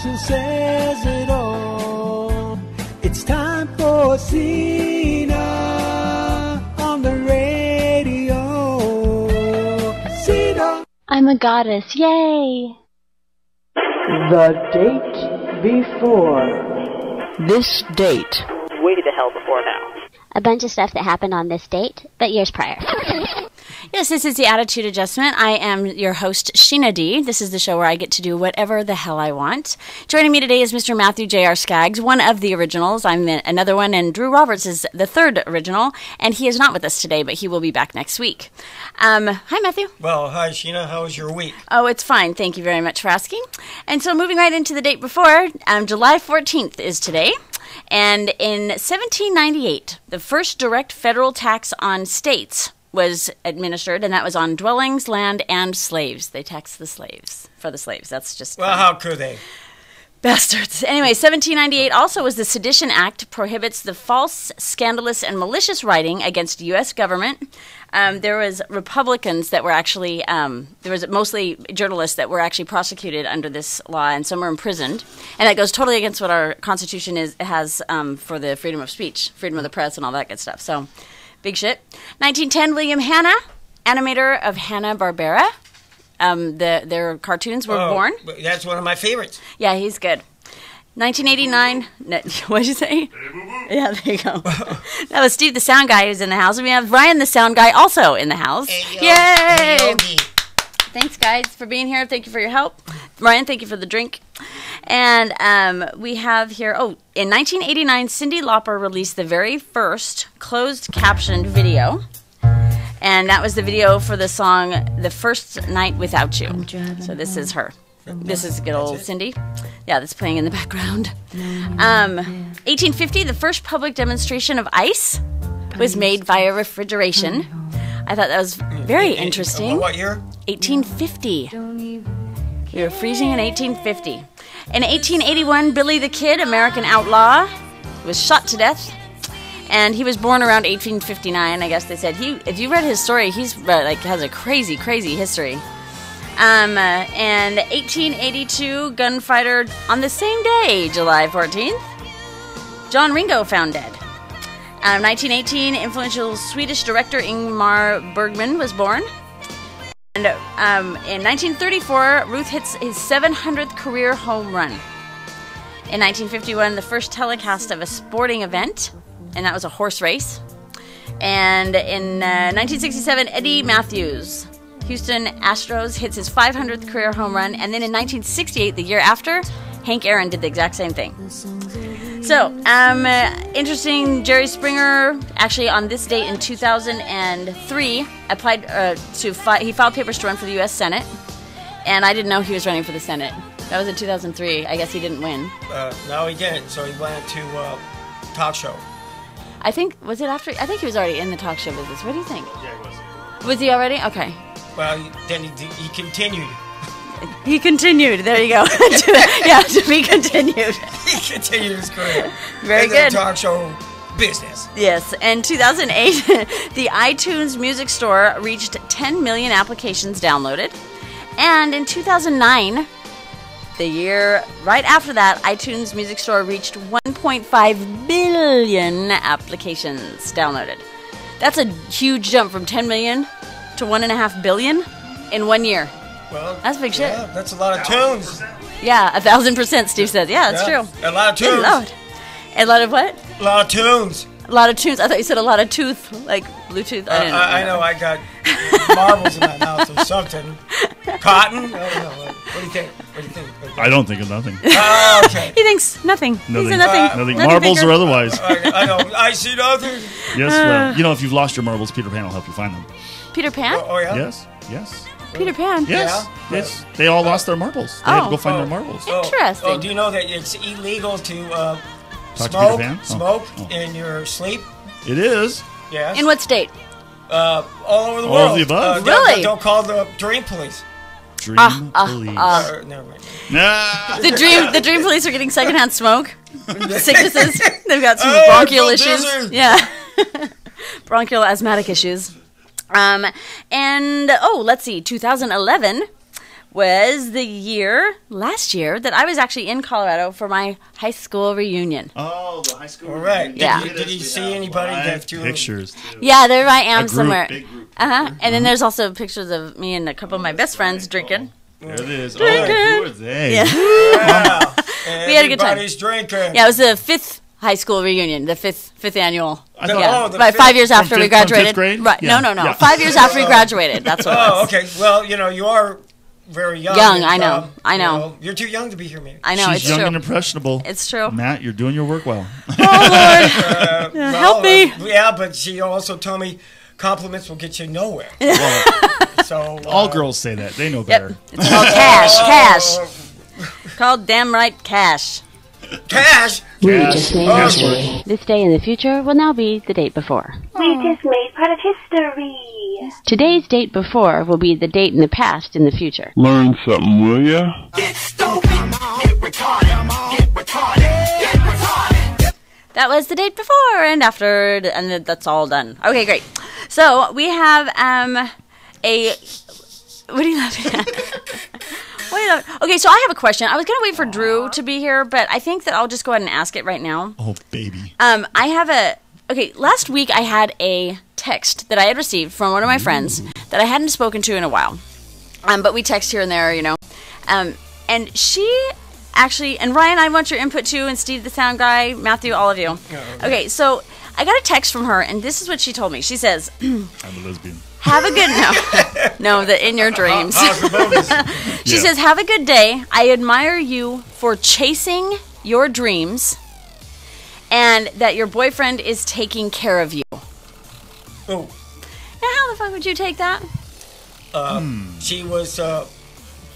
who says it all. It's time for Cena on the radio. Cena. I'm a goddess, yay! The date before. This date. Way the hell before now. A bunch of stuff that happened on this date, but years prior. Yes, this is the Attitude Adjustment. I am your host, Sheena D. This is the show where I get to do whatever the hell I want. Joining me today is Mr. Matthew J.R. Skaggs, one of the originals. I'm another one, and Drew Roberts is the third original, and he is not with us today, but he will be back next week. Hi, Matthew. Well, hi, Sheena. How was your week? Oh, it's fine. Thank you very much for asking. And so moving right into the date before, July 14th is today. And in 1798, the first direct federal tax on states was administered, and that was on dwellings, land, and slaves. They taxed the slaves for the slaves. That's just Well, how could they? bastards. Anyway, 1798 also was the Sedition Act, prohibits the false, scandalous, and malicious writing against U.S. government. There was Republicans that were actually, there was mostly journalists that were actually prosecuted under this law, and some were imprisoned. And that goes totally against what our Constitution has for the freedom of speech, freedom of the press, and all that good stuff. So, big shit. 1910, William Hanna, animator of Hanna-Barbera. Their cartoons were born. That's one of my favorites. Yeah, he's good. 1989. What did you say? Yeah, there you go. That was Steve, the sound guy, who's in the house. And we have Ryan, the sound guy, also in the house. Yay! Thanks, guys, for being here. Thank you for your help. Ryan, thank you for the drink. And we have here, in 1989, Cyndi Lauper released the very first closed-captioned video. And that was the video for the song The First Night Without You. So this is her. This is good old Cyndi. Yeah, that's playing in the background. 1850, the first public demonstration of ice was made via refrigeration. I thought that was very interesting. What year? 1850. We were freezing in 1850. In 1881, Billy the Kid, American outlaw, was shot to death. And he was born around 1859, I guess they said. If you read his story, he's has a crazy, crazy history. And 1882, gunfighter on the same day, July 14th, John Ringo found dead. 1918, influential Swedish director Ingmar Bergman was born. And in 1934, Ruth hits his 700th career home run. In 1951, the first telecast of a sporting event, and that was a horse race. And in 1967, Eddie Matthews, Houston Astros, hits his 500th career home run. And then in 1968, the year after, Hank Aaron did the exact same thing. So, interesting, Jerry Springer, actually on this date in 2003, applied he filed papers to run for the U.S. Senate. And I didn't know he was running for the Senate. That was in 2003. I guess he didn't win. No, he didn't. So he went to talk show. I think, was it after? I think he was already in the talk show business. What do you think? Yeah, he was. Was he already? Okay. Well, then he continued. He continued. There you go. To be continued. He continued his career. Very in good. The talk show business. Yes. In 2008, the iTunes Music Store reached 10 million applications downloaded. And in 2009, the year right after that, iTunes Music Store reached 1.5 billion applications downloaded. That's a huge jump from 10 million to 1.5 billion in 1 year. Well, that's big shit. Yeah, that's a lot of tunes. Yeah, 1,000%, Steve says. Yeah, that's true. A lot of tunes. A lot of what? A lot of tunes. A lot of tunes. I thought you said a lot of tooth, like Bluetooth. I know. I got marbles in my mouth or something. Cotton? I don't know. What do you think? I don't think of nothing. Oh, okay. He thinks nothing. Nothing. He's a nothing. Nothing. Marbles thinker. or otherwise. I know. I see nothing. Yes, well, if you've lost your marbles, Peter Pan will help you find them. Peter Pan? Oh yeah? Yes. Peter Pan? Yes. Yeah? Yes. They all lost their marbles. They had to go find their marbles. Interesting. Oh, do you know that it's illegal to Talk to Peter Pan? smoke in your sleep? It is. Yes. In what state? All over the All world. of the above. Really? Don't call the Dream Police. Dream Police. Never mind. Nah. The dream police are getting secondhand smoke. Sicknesses. They've got some Oh, bronchial I feel issues. dizzy. Yeah. Bronchial asthmatic issues. Let's see. 2011 was the last year, that I was actually in Colorado for my high school reunion. Oh, the high school. All right. Yeah. Did you see anybody that you... Pictures. Too. Yeah, there I am somewhere. Big group. And then there's also pictures of me and a couple of my best friends drinking. There it is. Drinking. Oh, who are they? Yeah. Yeah. We had a good time. Everybody's drinking. Yeah, it was the fifth high school reunion, the fifth annual. I thought- Yeah, the right, fifth- 5 years after we fifth- from graduated. fifth grade? Right? Yeah. No. Yeah. 5 years after we graduated. That's what it Oh, was. okay. Well, you are very young. Young, I know. I know. You're too young to be here, maybe. I know. She's it's young true. and impressionable. It's true. Matt, you're doing your work well. Oh Lord, help me. Yeah, but she also told me compliments will get you nowhere. So All girls say that. They know better. Yep. It's called cash. Called damn right cash. Cash? We just made Oh, history. This day in the future will now be the date before. We just made part of history. Today's date before will be the date in the past in the future. Learn something, will ya? That was the date before and after, and that's all done. Okay, great. So we have a. What are you laughing at? Okay, so I have a question. I was going to wait for Drew to be here, but I think that I'll just go ahead and ask it right now. Oh, baby. I have a. Okay, last week I had a text that I had received from one of my friends that I hadn't spoken to in a while. But we text here and there, you know. And she actually, and Ryan, I want your input too, and Steve the sound guy, Matthew, all of you. Okay, so I got a text from her, and this is what she told me. She says, I'm a lesbian. have a good, no, that in your dreams. How's the bonus? She says, have a good day. I admire you for chasing your dreams and that your boyfriend is taking care of you. Oh, Now, how the fuck would you take that? she was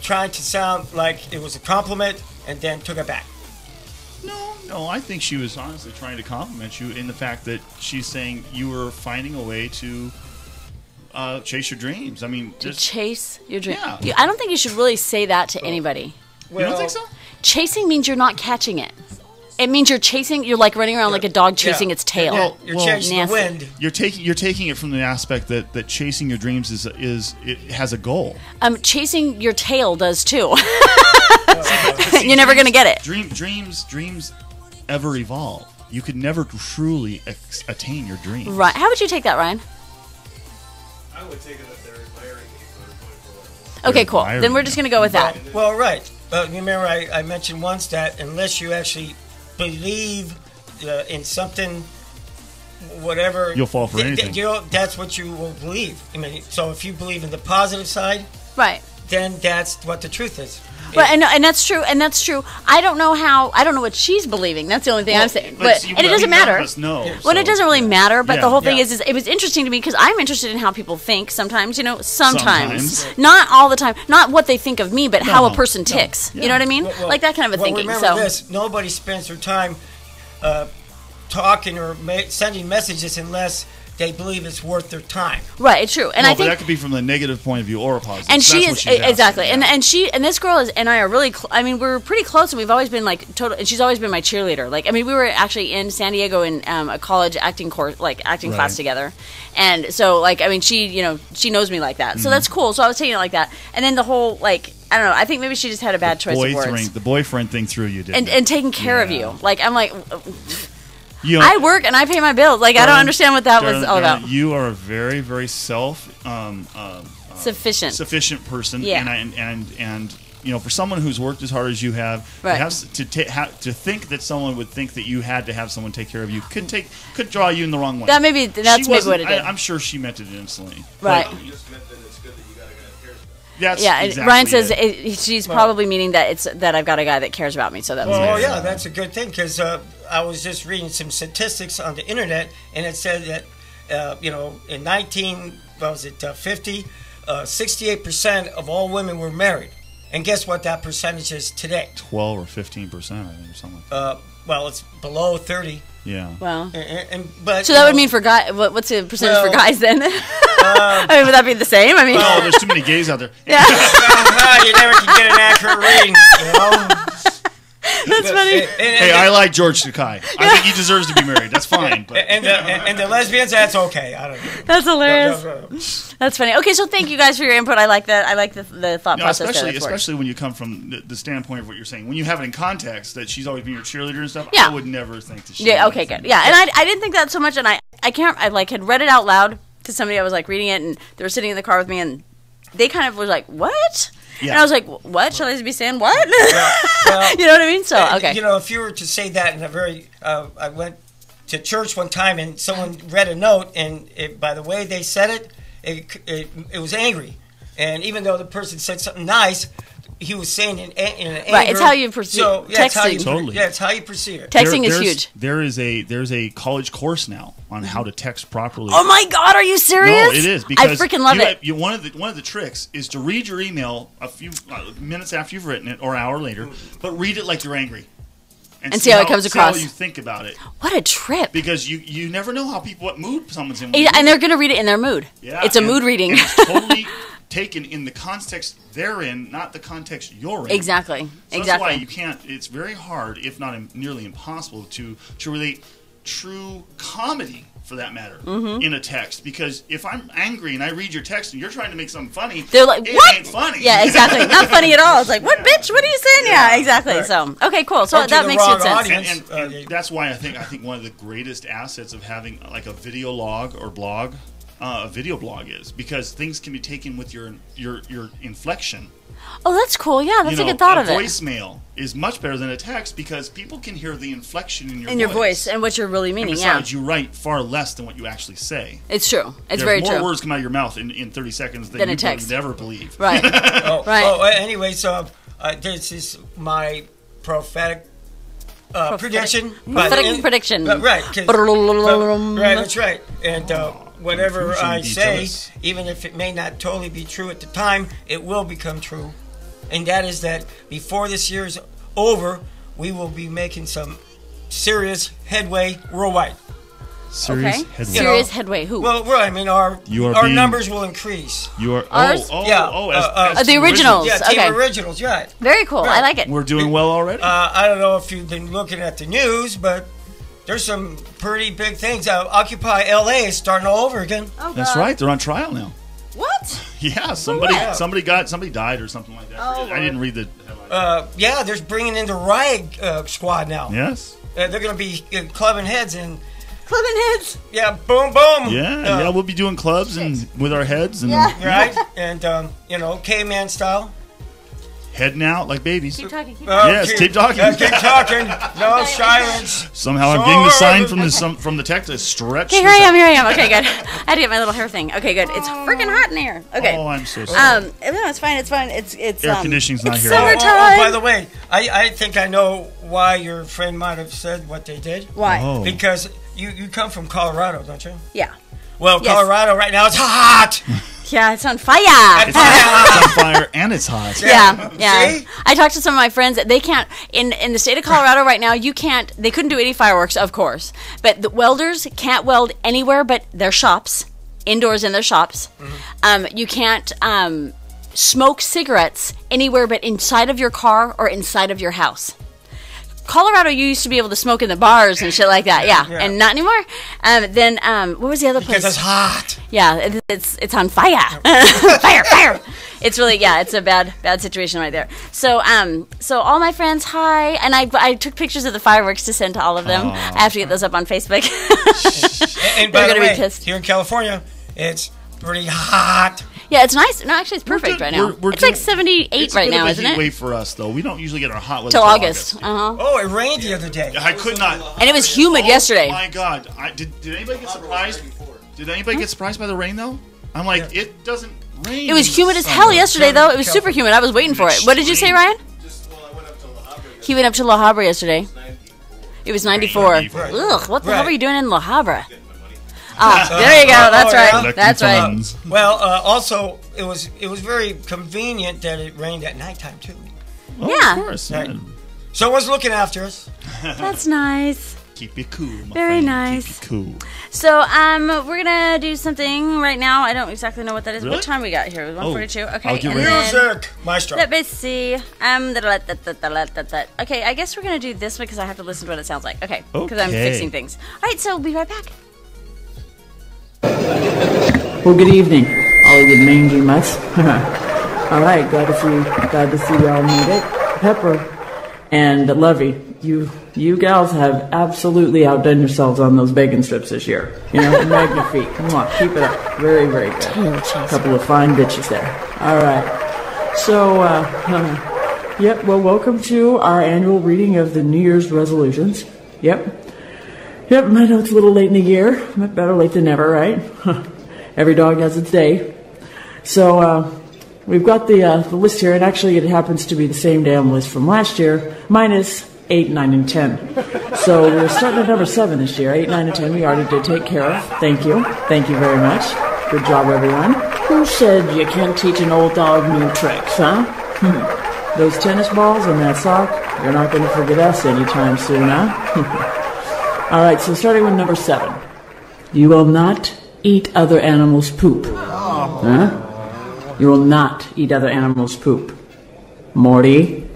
trying to sound like it was a compliment and then took it back. No, I think she was honestly trying to compliment you in the fact that she's saying you were finding a way to chase your dreams. I mean, To chase your dream. Yeah. I don't think you should really say that to anybody. you don't think so? Chasing means you're not catching it. It means you're chasing. You're like running around like a dog chasing its tail. Well, You're chasing the nasty. wind. You're taking it from the aspect that chasing your dreams is it has a goal. Chasing your tail does too. You're never gonna get it. Dreams ever evolve. You could never truly attain your dream. Right? How would you take that, Ryan? I would take it that they're admiring me for Okay, cool. admiring Then we're just gonna go with that. Well, right. But remember, I mentioned once that unless you actually believe in something, whatever, You'll fall for anything. That's what you will believe. I mean, so if you believe in the positive side, Right. then that's what the truth is. But and that's true. I don't know what she's believing. That's the only thing I'm saying. But see, and it I doesn't mean, none matter. of us know, Well, so- it doesn't really matter. But Yeah. the whole thing Yeah. is it was interesting to me because I'm interested in how people think. Sometimes, you know, sometimes, Sometimes. not all the time. Not what they think of me, but how a person no. ticks. Yeah. You know what I mean? Well, like that kind of a thinking. Remember So this: nobody spends their time talking or sending messages unless they believe it's worth their time. right, it's true. And Well, I but think that could be from the negative point of view or a positive. and So she that's what is she's asking, exactly, yeah. and this girl and I are really. I mean, we're pretty close, and we've always been like total. And she's always been my cheerleader. Like, I mean, we were actually in San Diego in a college acting course, like acting class Right. together, and so like, I mean, she knows me like that, so that's cool. So I was taking it like that, and then the whole like, I don't know. I think maybe she just had a bad choice of words. The boyfriend thing threw you, didn't it? And taking care of Yeah. you, like I'm like, You I work and I pay my bills. Like I don't understand what that was all about. You are a very, very Sufficient. sufficient person, Yeah. and you know, for someone who's worked as hard as you have, Right. to think that someone would think that you had to have someone take care of you could draw you in the wrong way. That's maybe what it did. I'm sure she meant it innocently. Right. it. You just meant that it's good that you got a guy that cares about That's Yeah, and exactly Ryan says it. she's probably meaning that I've got a guy that cares about me. So that was Well, nice. yeah, that's a good thing because I was just reading some statistics on the internet, and it said that in 1950, 68% of all women were married, and guess what that percentage is today? 12 or 15%, I think, or something. Like that. Well, it's below 30. Yeah. Well, But so that would mean for guys. What's the percentage for Well, guys then? I mean, would that be the same? I mean, Oh, there's too many gays out there. yeah, you never can get an accurate reading. You know? that's funny. Hey, I like George Takei. I think he deserves to be married. That's fine. But And the lesbians, that's okay. I don't know. That's hilarious. No. That's funny. Okay, so thank you guys for your input. I like that. I like the thought no, process. especially when you come from the standpoint of what you're saying. When you have it in context that she's always been your cheerleader and stuff, Yeah. I would never think that she Yeah. would Okay. think Good. Yeah. And I didn't think that so much. And I had read it out loud to somebody. I was like reading it, and they were sitting in the car with me, and they kind of was like, "What?" Yeah. And I was like, "What? Should I be saying what?" Well, you know what I mean? So okay. You know, if you were to say that in a very, I went to church one time and someone read a note, and by the way they said it was angry, and even though the person said something nice, he was saying in an anger. Right, it's how you perceive- So yeah, it's how you, texting. Totally. Yeah, it's how you perceive it. Texting is there's- huge. There's a college course now on how to text properly. Oh my God, are you serious? No, it is because I freaking love it. One of the tricks is to read your email a few minutes after you've written it or an hour later, but read it like you're angry. And see how it comes across. See how you think about it. What a trip. Because you never know what mood someone's in. And they're going to read it in their mood. Yeah, it's a mood reading. And it's totally taken in the context they're in, not the context you're in. Exactly. So that's why you can't. It's very hard, if not nearly impossible, to relate true comedy, for that matter, in a text. Because if I'm angry and I read your text and you're trying to make something funny, they're like, it what? ain't funny. Yeah, exactly. Not funny at all. It's like, what, bitch? What are you saying? Yeah, exactly. Right. So, okay, cool. So that makes good sense. And that's why I think one of the greatest assets of having like a video log or blog, a video blog is because things can be taken with your inflection. Oh, that's cool. Yeah, that's a good thought of it. A voicemail is much better than a text because people can hear the inflection in your voice and what you're really meaning. And besides, you write far less than what you actually say. It's true. It's very true. More words come out of your mouth in 30 seconds than you would ever believe. Right. right. Anyway, so this is my prophetic prediction. Prophetic prediction. Right. Right. That's right. And whatever I say, even if it may not totally be true at the time, it will become true. And that is that before this year is over, we will be making some serious headway worldwide. Serious headway. Serious headway. Who? Well, I mean, our numbers will increase. Ours? The originals. Yeah, team originals. Right. Very cool. Right. I like it. We're doing well already. I don't know if you've been looking at the news, but there's some pretty big things. Occupy LA is starting all over again. Oh, that's right. They're on trial now. What? Yeah, somebody died or something like that. Oh, I didn't read the yeah, they're bringing in the riot squad now. Yes. They're going to be clubbing heads and. Clubbing heads. Yeah, boom, boom. Yeah, we'll be doing clubs and with our heads and right, and caveman style. Heading out like babies. Keep talking. Keep keep talking. Keep talking. No silence. Somehow I'm getting the sign from the text to stretch. Okay, here I am. Okay, good. I had to get my little hair thing. Okay, good. It's freaking hot in here. Okay. Oh, I'm so sorry. No, it's fine. It's air conditioning's not here. Summertime. By the way, I think I know why your friend might have said what they did. Why? Oh. Because you come from Colorado, don't you? Yeah. Well, yes. Colorado right now, it's hot. Yeah, it's on fire. It's on fire and it's hot. Yeah. See? I talked to some of my friends. They can't in the state of Colorado right now. They couldn't do any fireworks, of course. But the welders can't weld anywhere but their shops, indoors in their shops. Mm-hmm. You can't smoke cigarettes anywhere but inside of your car or inside of your house. Colorado, you used to be able to smoke in the bars and shit like that, yeah. And not anymore. Then what was the other place? Because it's hot. Yeah, it's on fire, fire. It's really it's a bad situation right there. So all my friends, hi, and I took pictures of the fireworks to send to all of them. I have to get those up on Facebook. and by the way, here in California, it's pretty hot. Yeah, it's nice. No, actually, it's perfect right now. It's like 78 right now, isn't it? It's a heat wave for us, though. We don't usually get our hot weather till August. Oh, it rained the other day. I could not. And it was humid yesterday. Oh my God! Did anybody get surprised? Did anybody get surprised by the rain though? I'm like, it doesn't rain. It was humid as hell yesterday, though. It was super humid. I was waiting for it. What did you say, Ryan? I went up to La Habra. He went up to La Habra yesterday. It was 94. 94. Ugh, what the hell were you doing in La Habra? There you go. That's right. Yeah. That's right. Well, also, it was very convenient that it rained at nighttime too. Oh, Yeah. Of course. Right. Someone's looking after us. That's nice. Keep it cool. My Very friend. nice. Keep it cool. So, we're gonna do something right now. I don't exactly know what that is. Really? What time we got here? 1:42. Okay. I'll get and ready. then- Music, maestro. Let me see. Okay, I guess we're gonna do this one because I have to listen to what it sounds like. Okay. Because I'm Okay. fixing things. All right. So we'll be right back. Well, good evening, all you mangy mutts. All right, glad to see y'all made it. Pepper and Lovey, you gals have absolutely outdone yourselves on those bacon strips this year. Magnifique. Mwah, keep it up. Very, very good. A couple of fine bitches there. All right. So, well, welcome to our annual reading of the New Year's resolutions. Yep, I know it's a little late in the year, but better late than never, right? Every dog has its day. So we've got the list here, and actually it happens to be the same damn list from last year, minus 8, 9, and 10. So we're starting at number 7 this year. 8, 9, and 10 we already did take care of. Thank you. Thank you very much. Good job, everyone. Who said you can't teach an old dog new tricks, huh? Those tennis balls and that sock, You're not going to forget us anytime soon, huh? All right, so starting with number 7. You will not eat other animals' poop. Huh? You will not eat other animals' poop. Morty?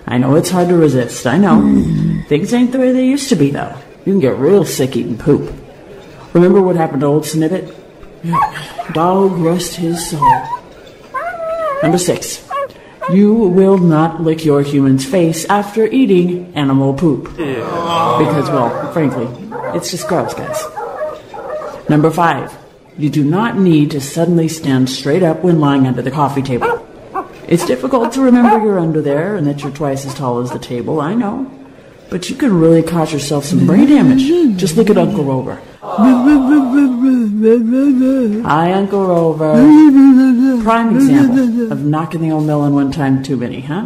I know it's hard to resist, I know. Things ain't the way they used to be, though. You can get real sick eating poop. Remember what happened to old Snippet? Dog rest his soul. Number 6. You will not lick your human's face after eating animal poop. Because, well, frankly, it's just gross, guys. Number 5. You do not need to suddenly stand straight up when lying under the coffee table. It's difficult to remember you're under there and that you're twice as tall as the table, I know. But you could really cause yourself some brain damage. Just look at Uncle Rover. Hi, Uncle Rover. Prime example of knocking the old melon one time too many, huh?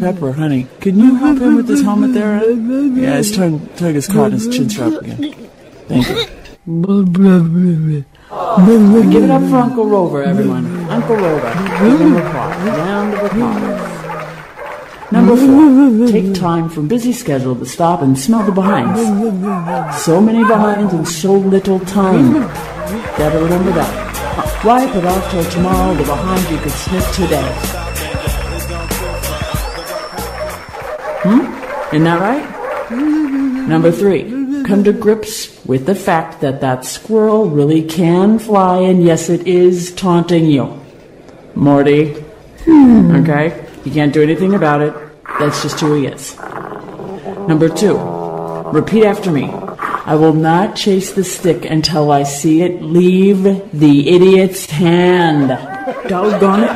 Pepper, honey, can you help him with his helmet there? Yeah, his tongue is caught in his chin strap again. Thank you. Give it up for Uncle Rover, everyone. Uncle Rover. Give him applause. Round of applause. Number 4. Take time from busy schedule to stop and smell the behinds. So many behinds and so little time. Gotta remember that. Why put off till tomorrow the behind you could sniff today? Isn't that right? Number 3. Come to grips with the fact that that squirrel really can fly, and yes, it is taunting you. Morty. Okay? You can't do anything about it. That's just who he is. Number 2. Repeat after me. I will not chase the stick until I see it leave the idiot's hand. Doggone it.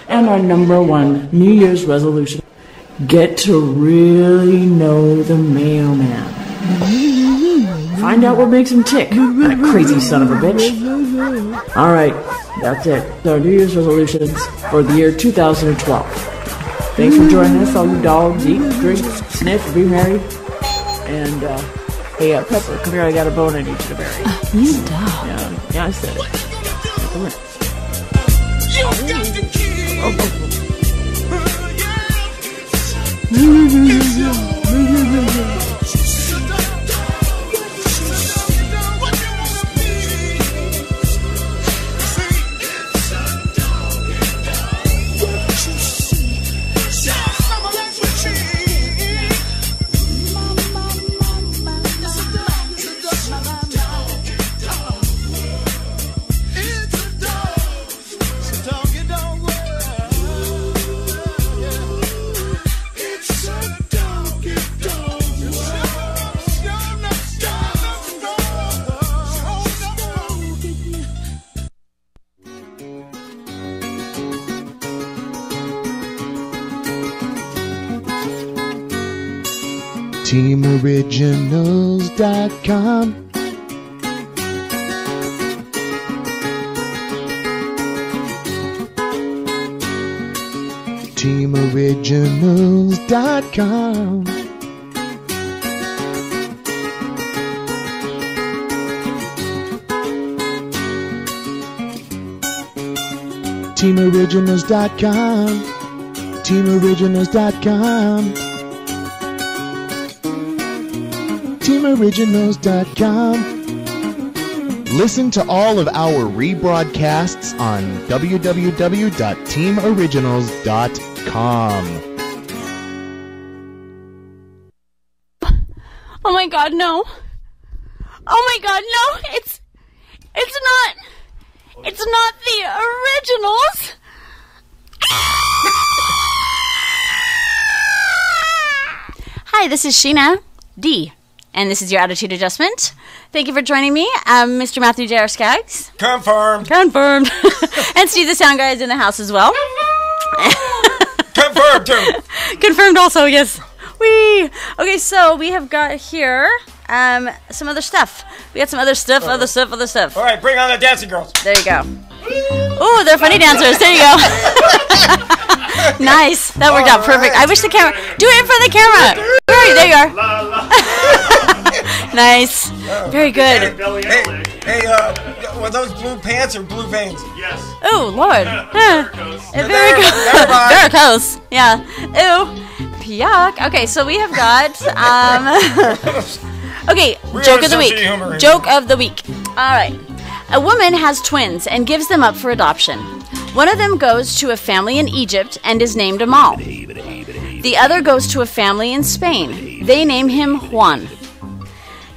And our number 1 New Year's resolution. Get to really know the mailman. Find out what makes him tick. That crazy son of a bitch. All right, that's it. Our New Year's resolutions for the year 2012. Thanks for joining us. All you dogs, eat, drink, sniff, be merry. And, hey, Pepper, come here. I got a bone I need you to bury. You dog. Yeah, I said it. Come here. TeamOriginals.com. TeamOriginals.com. TeamOriginals.com. TeamOriginals.com. TeamOriginals.com. Listen to all of our rebroadcasts on www.teamoriginals.com. Oh my God, no. Oh my God, no. It's not the originals. Hi, this is Sheena D. And this is your attitude adjustment. Thank you for joining me. I'm Mr. Matthew J.R. Skaggs. Confirmed. Confirmed. And Steve the Sound Guy is in the house as well. Confirmed, too. Confirmed also, yes. Whee! Okay, so we have got here some other stuff. We got some other stuff. All right, bring on the dancing girls. There you go. Ooh, they're funny dancers. There you go. Nice. That worked out perfect. I wish the camera... Do it in front of the camera. There you are. Nice. Very good. Hey, were those blue pants or blue veins? Yes. Oh, Lord. Varicose. Yeah. Ew. Yuck. Okay, so we have got okay, joke of the week. Joke of the week. All right. A woman has twins and gives them up for adoption. One of them goes to a family in Egypt and is named Amal. The other goes to a family in Spain. They name him Juan.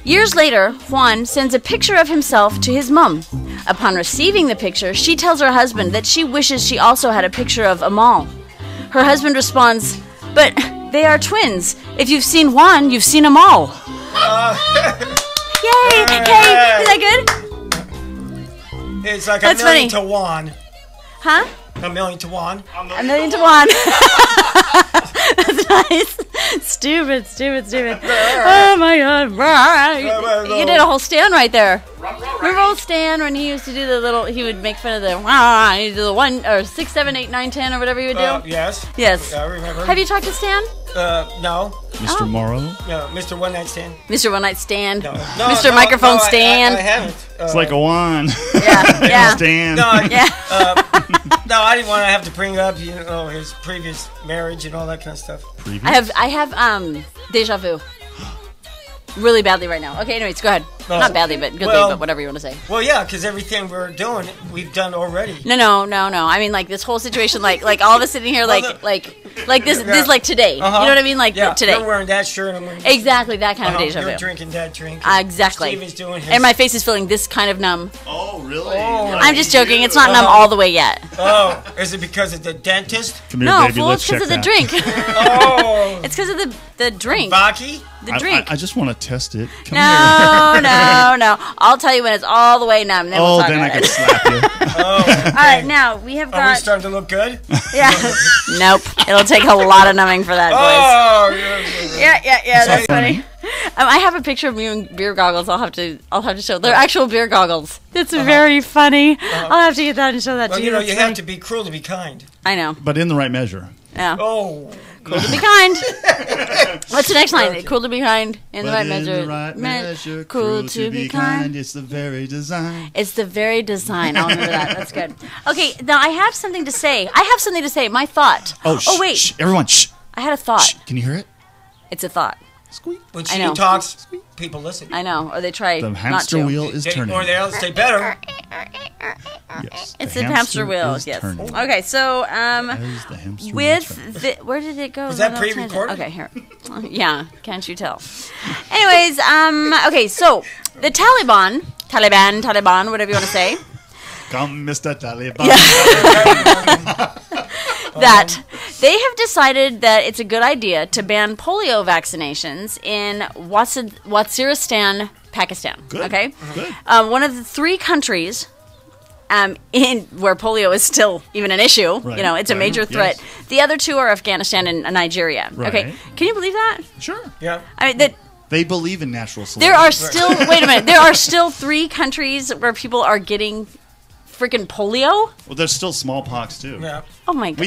Years later, Juan sends a picture of himself to his mom. Upon receiving the picture, she tells her husband that she wishes she also had a picture of Amal. Her husband responds, "But they are twins. If you've seen Juan, you've seen Amal." Yay! Yay! Is that good? It's like That's a million funny. to one. Huh? A million to one. A million to one. That's nice. Stupid. Oh my God. You did a whole stand right there. Remember old Stan when he used to do the little, he would make fun of the, he'd do the 1 or 6, 7, 8, 9, 10 or whatever he would do? Yes. Yes. I remember. Have you talked to Stan? No. Mr. Morrow? No, Mr. One Night Stand. Mr. One Night Stand. No, Mr. Microphone Stand. I haven't. It's like a wand. Yeah. Stand. No, Yeah. no, I didn't want to have to bring up, his previous marriage and all that kind of stuff. I have deja vu. Really badly right now. Okay, anyways, go ahead. Not badly, but goodly, but whatever you want to say. Well, yeah, because everything we're doing, we've done already. No. I mean, like this whole situation, like all of us sitting here, like this, like today. You know what I mean? Like today. You're wearing that shirt. I'm wearing exactly that kind of deja vu. You're drinking that drink. Exactly. Steve is doing his. And my face is feeling this kind of numb. Oh, really? I'm just joking. It's not numb all the way yet. Oh, is it because of the dentist? Come here, No, baby. fool, Let's it's because check of the that. drink. Oh. It's because of the drink. Baki? The drink. I just want to test it. Come No. I'll tell you when it's all the way numb. Then we'll talk then about I can it. slap you. Oh. All right, now we have Are we got. starting to look good? Yeah. Nope. It'll take a lot of numbing for that, boys. Oh, Yeah. That's funny. I have a picture of me in beer goggles. I'll have to show. They're actual beer goggles. It's very funny. I'll have to get that and show that Well, to you. you That's have funny. to be cruel to be kind. I know. But in the right measure. Yeah. Oh. Cool to be kind. What's the next line? Cool to be kind in the But right in measure. the right measure, Cool to be kind. It's the very design. It's the very design. I'll remember that. That's good. Okay, now I have something to say. My thought. Oh, wait. Shh, everyone, shh. I had a thought. Shh. Can you hear it? It's a thought. Squeak. When I know. she talks, people listen. I know. Or they try The not hamster to. wheel is turning. Or else they better. Yes. It's the hamster wheel. is Yes. turning. Okay, so As the hamster wheel turns. where did it go? Was that No, tangent. pre-recorded? Okay, here. Yeah, can't you tell? Anyways, okay, so the Taliban, whatever you want to say, Come, Mr. Taliban. that they have decided that it's a good idea to ban polio vaccinations in Waziristan, Pakistan. Good. Okay, Good. one of the 3 countries in where polio is still even an issue. Right, You know, it's a right, major threat. yes. The other 2 are Afghanistan and Nigeria. Right. Okay, can you believe that? Sure. Yeah. I mean that. They believe in natural selection. There are still wait a minute. There are still 3 countries where people are getting freaking polio. Well, there's still smallpox too. Yeah. Oh my god!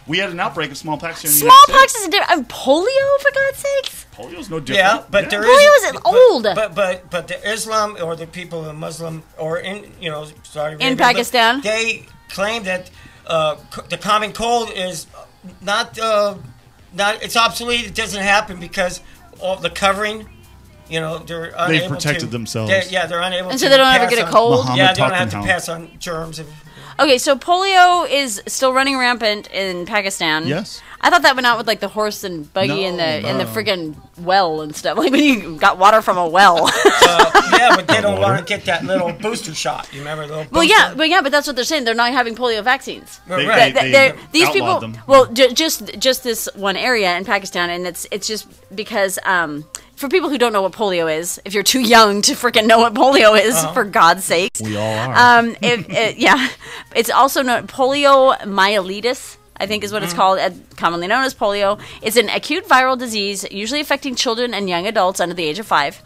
We had an outbreak of smallpox here in the smallpox United is a different. Polio, for God's sakes. Polio's no different. Yeah, but there is. Polio is old. But the Islam or the people of Muslim or in In Pakistan. they claim that the common cold is not it's obsolete. It doesn't happen because of the covering. They're unable They've protected to, themselves. They're unable And to so they don't ever pass get a on- cold? Muhammad Yeah, they don't taught have them to how. pass on germs. Okay, so polio is still running rampant in Pakistan. Yes. I thought that went out with like the horse and buggy No, and the friggin' well and stuff. Like when you got water from a well. Yeah, but they don't want to get that little booster shot. You remember the little Well, booster? but that's what they're saying. They're not having polio vaccines. Right. These outlawed people. them. Well, just this one area in Pakistan, and it's just because for people who don't know what polio is, if you're too young to freaking know what polio is, for God's sakes, We all are. it's also known poliomyelitis. I think is what it's called, commonly known as polio. It's an acute viral disease, usually affecting children and young adults under the age of 5,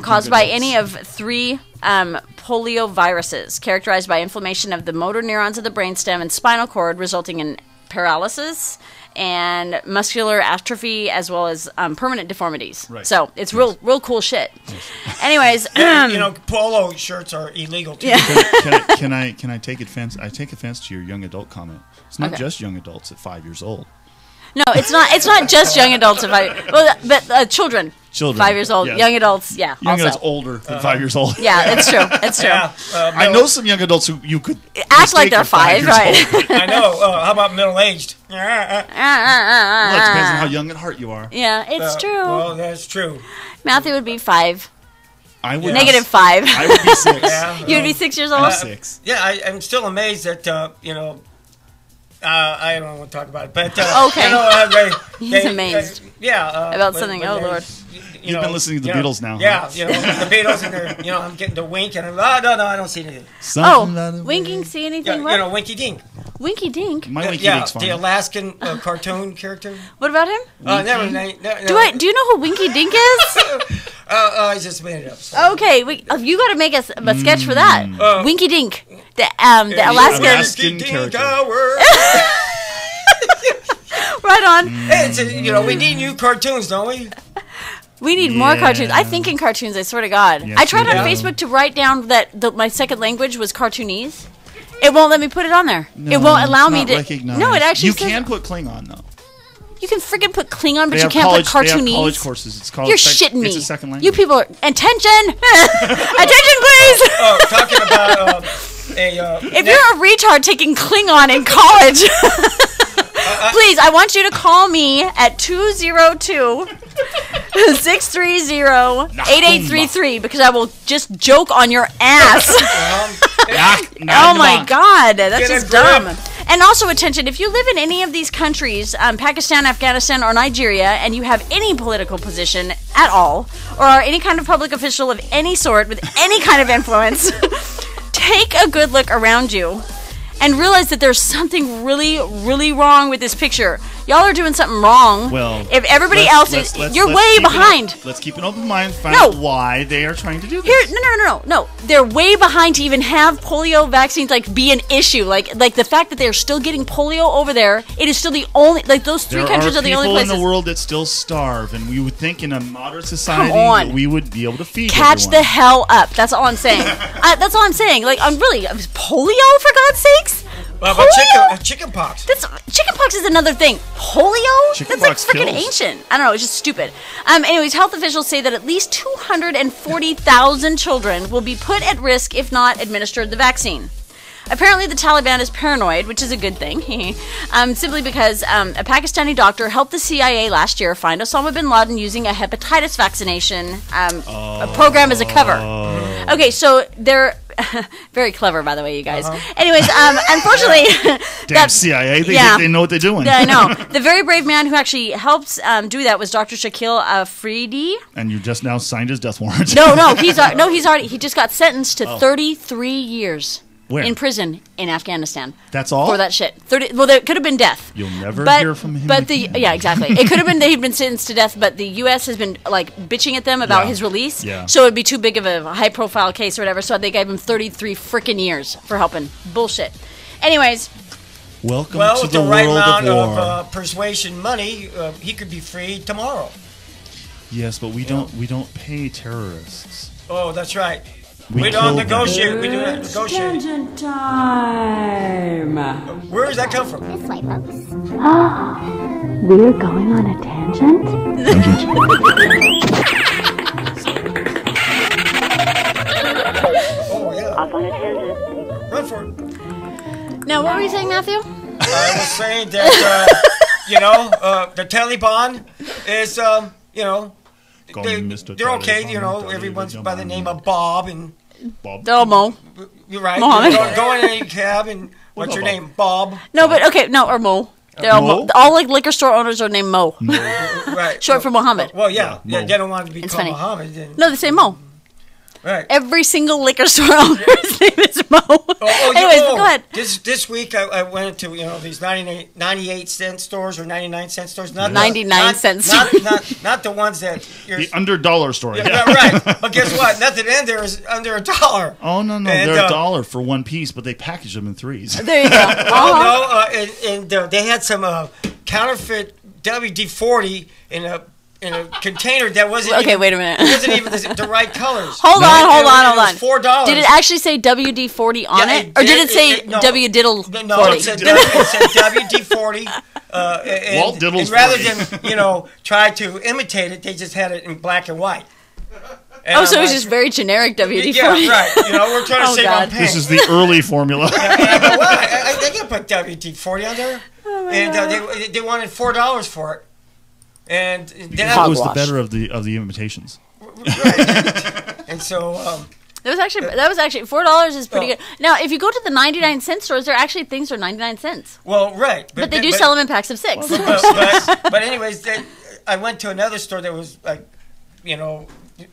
caused by any of 3 polioviruses, characterized by inflammation of the motor neurons of the brainstem and spinal cord, resulting in paralysis and muscular atrophy, as well as permanent deformities. Right. So it's real cool shit. Anyways, polo shirts are illegal too. Yeah. Can I take offense? I take offense to your young adult comment. It's not just young adults at 5 years old. No, it's not. It's not just young adults. But children. Children, 5 years old. yes. Young adults. Yeah. Young also. adults older than 5 years old. Yeah, it's true. It's true. Yeah, I know some young adults who you could act like they're mistake for 5, right? years old. I know. How about middle-aged? Well, it depends on how young at heart you are. Yeah, it's true. Well, that's true. Matthew would be 5. I would Negative 5. I would be 6. Yeah, You would be 6 years old? 6. Yeah, I'm still amazed that I don't want to talk about it, but okay. He's amazed. About something. Oh Lord. You've been listening to the Beatles now. Yeah, the Beatles, and they're, I'm getting the wink, and I'm, no, I don't see anything. Winking, see anything? Yeah, Winky Dink. Winky Dink. My Winky Dink's fine. The Alaskan cartoon character. What about him? Never. Do you know who Winky Dink is? I just made it up. So. Okay, you got to make a sketch for that. Winky Dink, the Alaskan Dink character. Hour. Right on. Hey, we need new cartoons, don't we? We need more cartoons. I think in cartoons, I swear to God. Yes, I tried on Facebook to write down that my second language was Cartoonese. It won't let me put it on there. No, it won't allow it's me not to. recognized. No, it actually You says, can put Klingon, though. You can freaking put Klingon, but They you have can't college, put Cartoonese. They have college courses. It's called You're shitting me. It's a second language. You people are... Attention! Attention, please! Oh, talking about if you're a retard taking Klingon in college, please, I want you to call me at 202-630-8833 because I will just joke on your ass. Oh my God, that's just dumb. And also, attention, if you live in any of these countries, Pakistan, Afghanistan, or Nigeria, and you have any political position at all, or are any kind of public official of any sort with any kind of influence, take a good look around you and realize that there's something really, really wrong with this picture. Y'all are doing something wrong. Well, if everybody else is, you're way behind. Let's keep an open mind. Find out why they are trying to do this. No. They're way behind to even have polio vaccines be an issue. Like the fact that they're still getting polio over there. It is still the only those three countries are the only places. There are people in the world that still starve, and we would think in a modern society that we would be able to feed Catch everyone. the hell up. That's all I'm saying. That's all I'm saying. I'm really polio for God's sakes. Well, about chicken pox. Chicken pox is another thing. Polio? That's freaking ancient. I don't know. It's just stupid. Anyways, health officials say that at least 240,000 children will be put at risk if not administered the vaccine. Apparently, the Taliban is paranoid, which is a good thing, simply because a Pakistani doctor helped the CIA last year find Osama bin Laden using a hepatitis vaccination a program as a cover. Okay, so they're very clever, by the way, you guys. Anyways, unfortunately... Damn CIA, they know what they're doing. Yeah, I know. The very brave man who actually helped do that was Dr. Shakil Afridi. And you just now signed his death warrant. No, he just got sentenced to 33 years. Where? In prison in Afghanistan. That's all? For that shit. There could have been death. You'll never hear from him again. Yeah, exactly. It could have been that he'd been sentenced to death, but the U.S. has been bitching at them about his release. Yeah. So it'd be too big of a high-profile case or whatever. So they gave him 33 freaking years for helping. Bullshit. Anyways. Welcome to the right world amount of war. of persuasion money, he could be freed tomorrow. Yes, but we don't pay terrorists. Oh, that's right. We don't negotiate. We do not negotiate. Tangent time. Where does that come from? This way, folks. We're going on a tangent? Oh, yeah. Off on a tangent. Run for it. Now, what were you saying, Matthew? I was saying that, the Taliban is, they're okay, everyone's by the name of Bob and... Bob. Oh, Mo. You're right. Mohammed. Go in any cab and what's your name? Bob. No, but okay, or Mo. They're all liquor store owners are named Mo. Right. Short for Mohammed. Well, yeah. They don't want to be It's called funny. Mohammed. Then. No, they say Mo. Right. Every single liquor store owner's name is Mo. Anyways, go ahead. This week I went to these 98-cent stores or 99-cent stores. Not 99-cent stores. Not the ones that the $100 store. Yeah, right. But guess what? Nothing in there is under $1. Oh no, they're $1 for one piece, but they package them in threes. There you go. And they had some counterfeit WD-40 in a container that wasn't. Okay, wait a minute. It wasn't even the right colors. Hold on. It was $4. Did it actually say WD-40 on Yeah, it? Or did it say no. W-diddle-40? No, it said WD-40. Walt Diddle's and rather 40. than try to imitate it, they just had it in black and white. And Oh, so it was like, just very generic WD-40. Yeah, right. We're trying to Oh, save God. on paint. This is the early formula. And I go, well, I think I put WD-40 on there. And they wanted $4 for it. And then That was the better of the imitations. Right. And so That was actually $4 is pretty good. Now, if you go to the 99-cent stores, there are actually things for 99 cents. well, right. But they do sell them in packs of 6. But anyways, I went to another store that was like,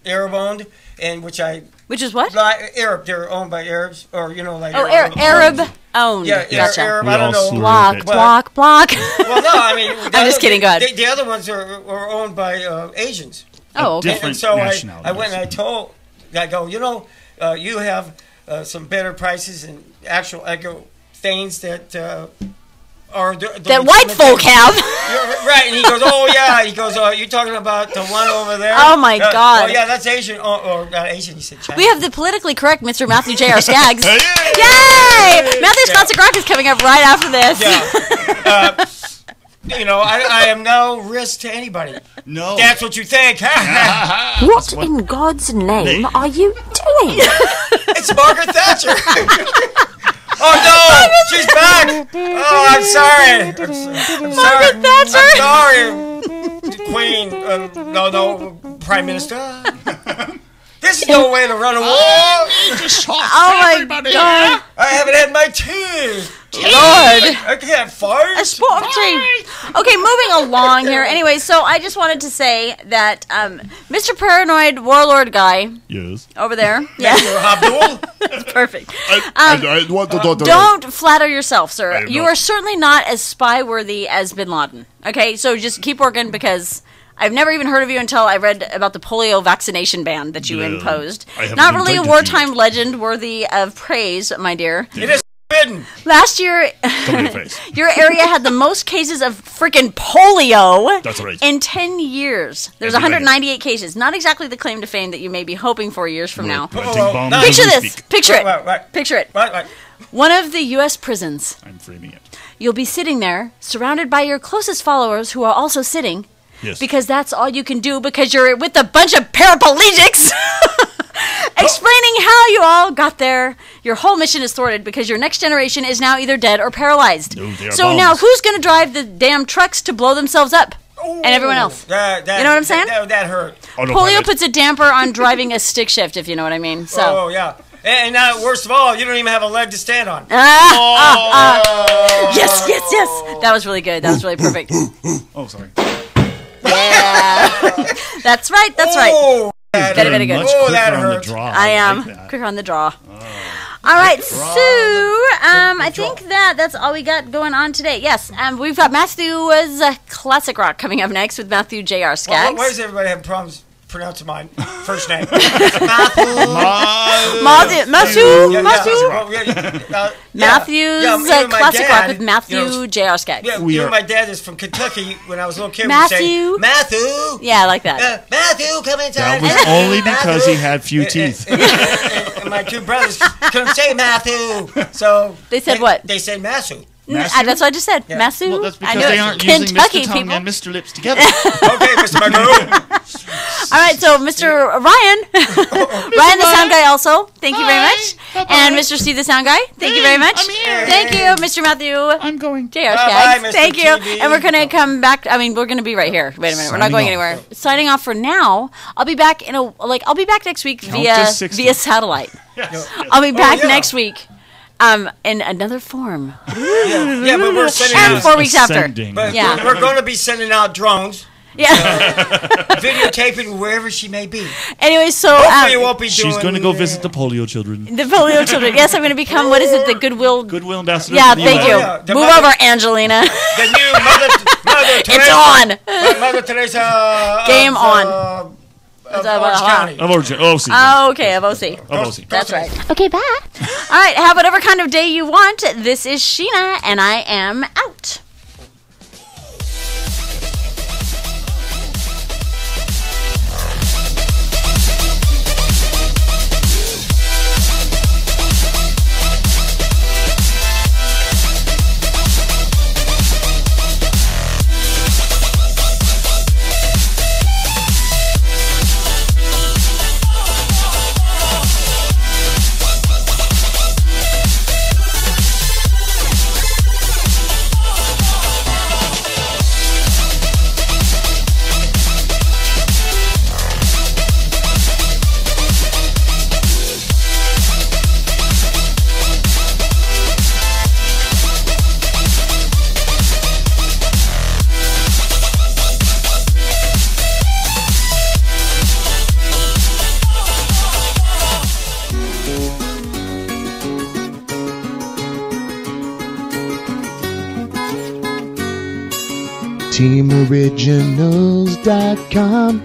Arab owned, and which is what? Arab. They're owned by Arabs, or like. Oh, Arab owned. Yeah, gotcha. Arab. We I don't all know. slur Block. Well, no, I mean. I'm just kidding. Go ahead. The other ones are owned by Asians. Oh, okay. Different And so nationalities. I went and I go, you have some better prices and actual things that are that white folk have. Right, and he goes, oh yeah, you're talking about the one over there. Oh my God. Oh yeah, that's Asian, or not Asian. He said Chinese. We have the politically correct Mr. Matthew J.R. Skaggs. Yay! Yay! Matthew's Classic Rock is coming up right after this. Yeah. I am no risk to anybody. No. That's what you think. What in God's name are you doing? It's Margaret Thatcher. Oh no, she's back. Oh, I'm sorry. Margaret Thatcher. I'm sorry, Queen. No, Prime Minister. This is no way to run a war. Oh my God. I haven't had my tea. Lord. I can't fart. A spot of tea. Okay, moving along here. Anyway, so I just wanted to say that Mr. Paranoid Warlord guy Yes. over there. Yeah. Abdul. Perfect. Don't Don't flatter yourself, sir. You are certainly not as spy-worthy as Bin Laden. Okay, so just keep working because I've never even heard of you until I read about the polio vaccination ban that you imposed. I haven't Not really a invited wartime legend worthy of praise, my dear. It is forbidden. Last year, your area had the most cases of freaking polio. That's right. In 10 years. There's Every 198 cases. Not exactly the claim to fame that you may be hoping for years from now. Planting bombs as Picture we this. speak. Picture it. Right. Picture it. Right. One of the U.S. prisons. I'm framing it. You'll be sitting there, surrounded by your closest followers who are also sitting. Yes. Because that's all you can do because you're with a bunch of paraplegics. Explaining how you all got there. Your whole mission is thwarted because your next generation is now either dead or paralyzed. No, they are So bombs. now who's going to drive the damn trucks to blow themselves up? And everyone else. You know what I'm saying? That hurt. Polio puts a damper on driving a stick shift, if you know what I mean. So. Oh, yeah. And now, worst of all, you don't even have a leg to stand on. Yes. That was really good. That was really perfect. Oh, sorry. Yeah. That's right. Oh, Very good. Much Oh, quicker that on hurts. the draw. I am like that. quicker on the draw. All right, so I think that's all we got going on today. Yes, we've got Matthew's Classic Rock coming up next with Matthew J.R. Skaggs. Why does everybody have problems pronouncing my first name? Matthew's Classic Rock with Matthew J.R. Skaggs. Yeah, my dad is from Kentucky. When I was a little kid, Matthew. would say, Matthew. Yeah, I like that. Matthew, come inside. That was only because he had few teeth. And my two brothers couldn't say Matthew, so they said what? They said Matthew. That's what I just said. Yeah. Matthew. Well, that's because I know they aren't Kentucky using Mr. Tongue people. and Mr. Lips together. Okay, Mr. Magoo. All right, so Mr. Ryan, Ryan the sound guy also, thank you very much. And Mr. Steve the sound guy, thank you very much. I'm here. Thank you, Mr. Matthew. I'm going. J.R. Bye-bye, Skaggs. Mr. Thank you. TV. And we're going to come back. I mean, we're going to be right here. Wait a minute. We're not Signing going off. anywhere. Signing off for now. I'll be back I'll be back next week Count to 60. via satellite. Yes. I'll be back yeah. next week. In another form. Yeah, but we're sending And out. 4 weeks after. Ascending. But Yeah. we're going to be sending out drones, Yeah. videotaping wherever she may be. Anyway, so Hopefully, you won't be doing. She's going to go visit the polio children. the polio children. Yes, I'm going to become, what is it, the Goodwill? Goodwill ambassador. Yeah, for the thank US. you. Oh, yeah. The Move mother- over, Angelina. The new Mother Teresa. It's on. Mother Teresa. Game on. Of Orange County. Of Orange. Oh, see. Oh, okay, of OC. Of OC. That's right. Okay, bye. All right, have whatever kind of day you want. This is Sheena, and I am out. TeamOriginals.com.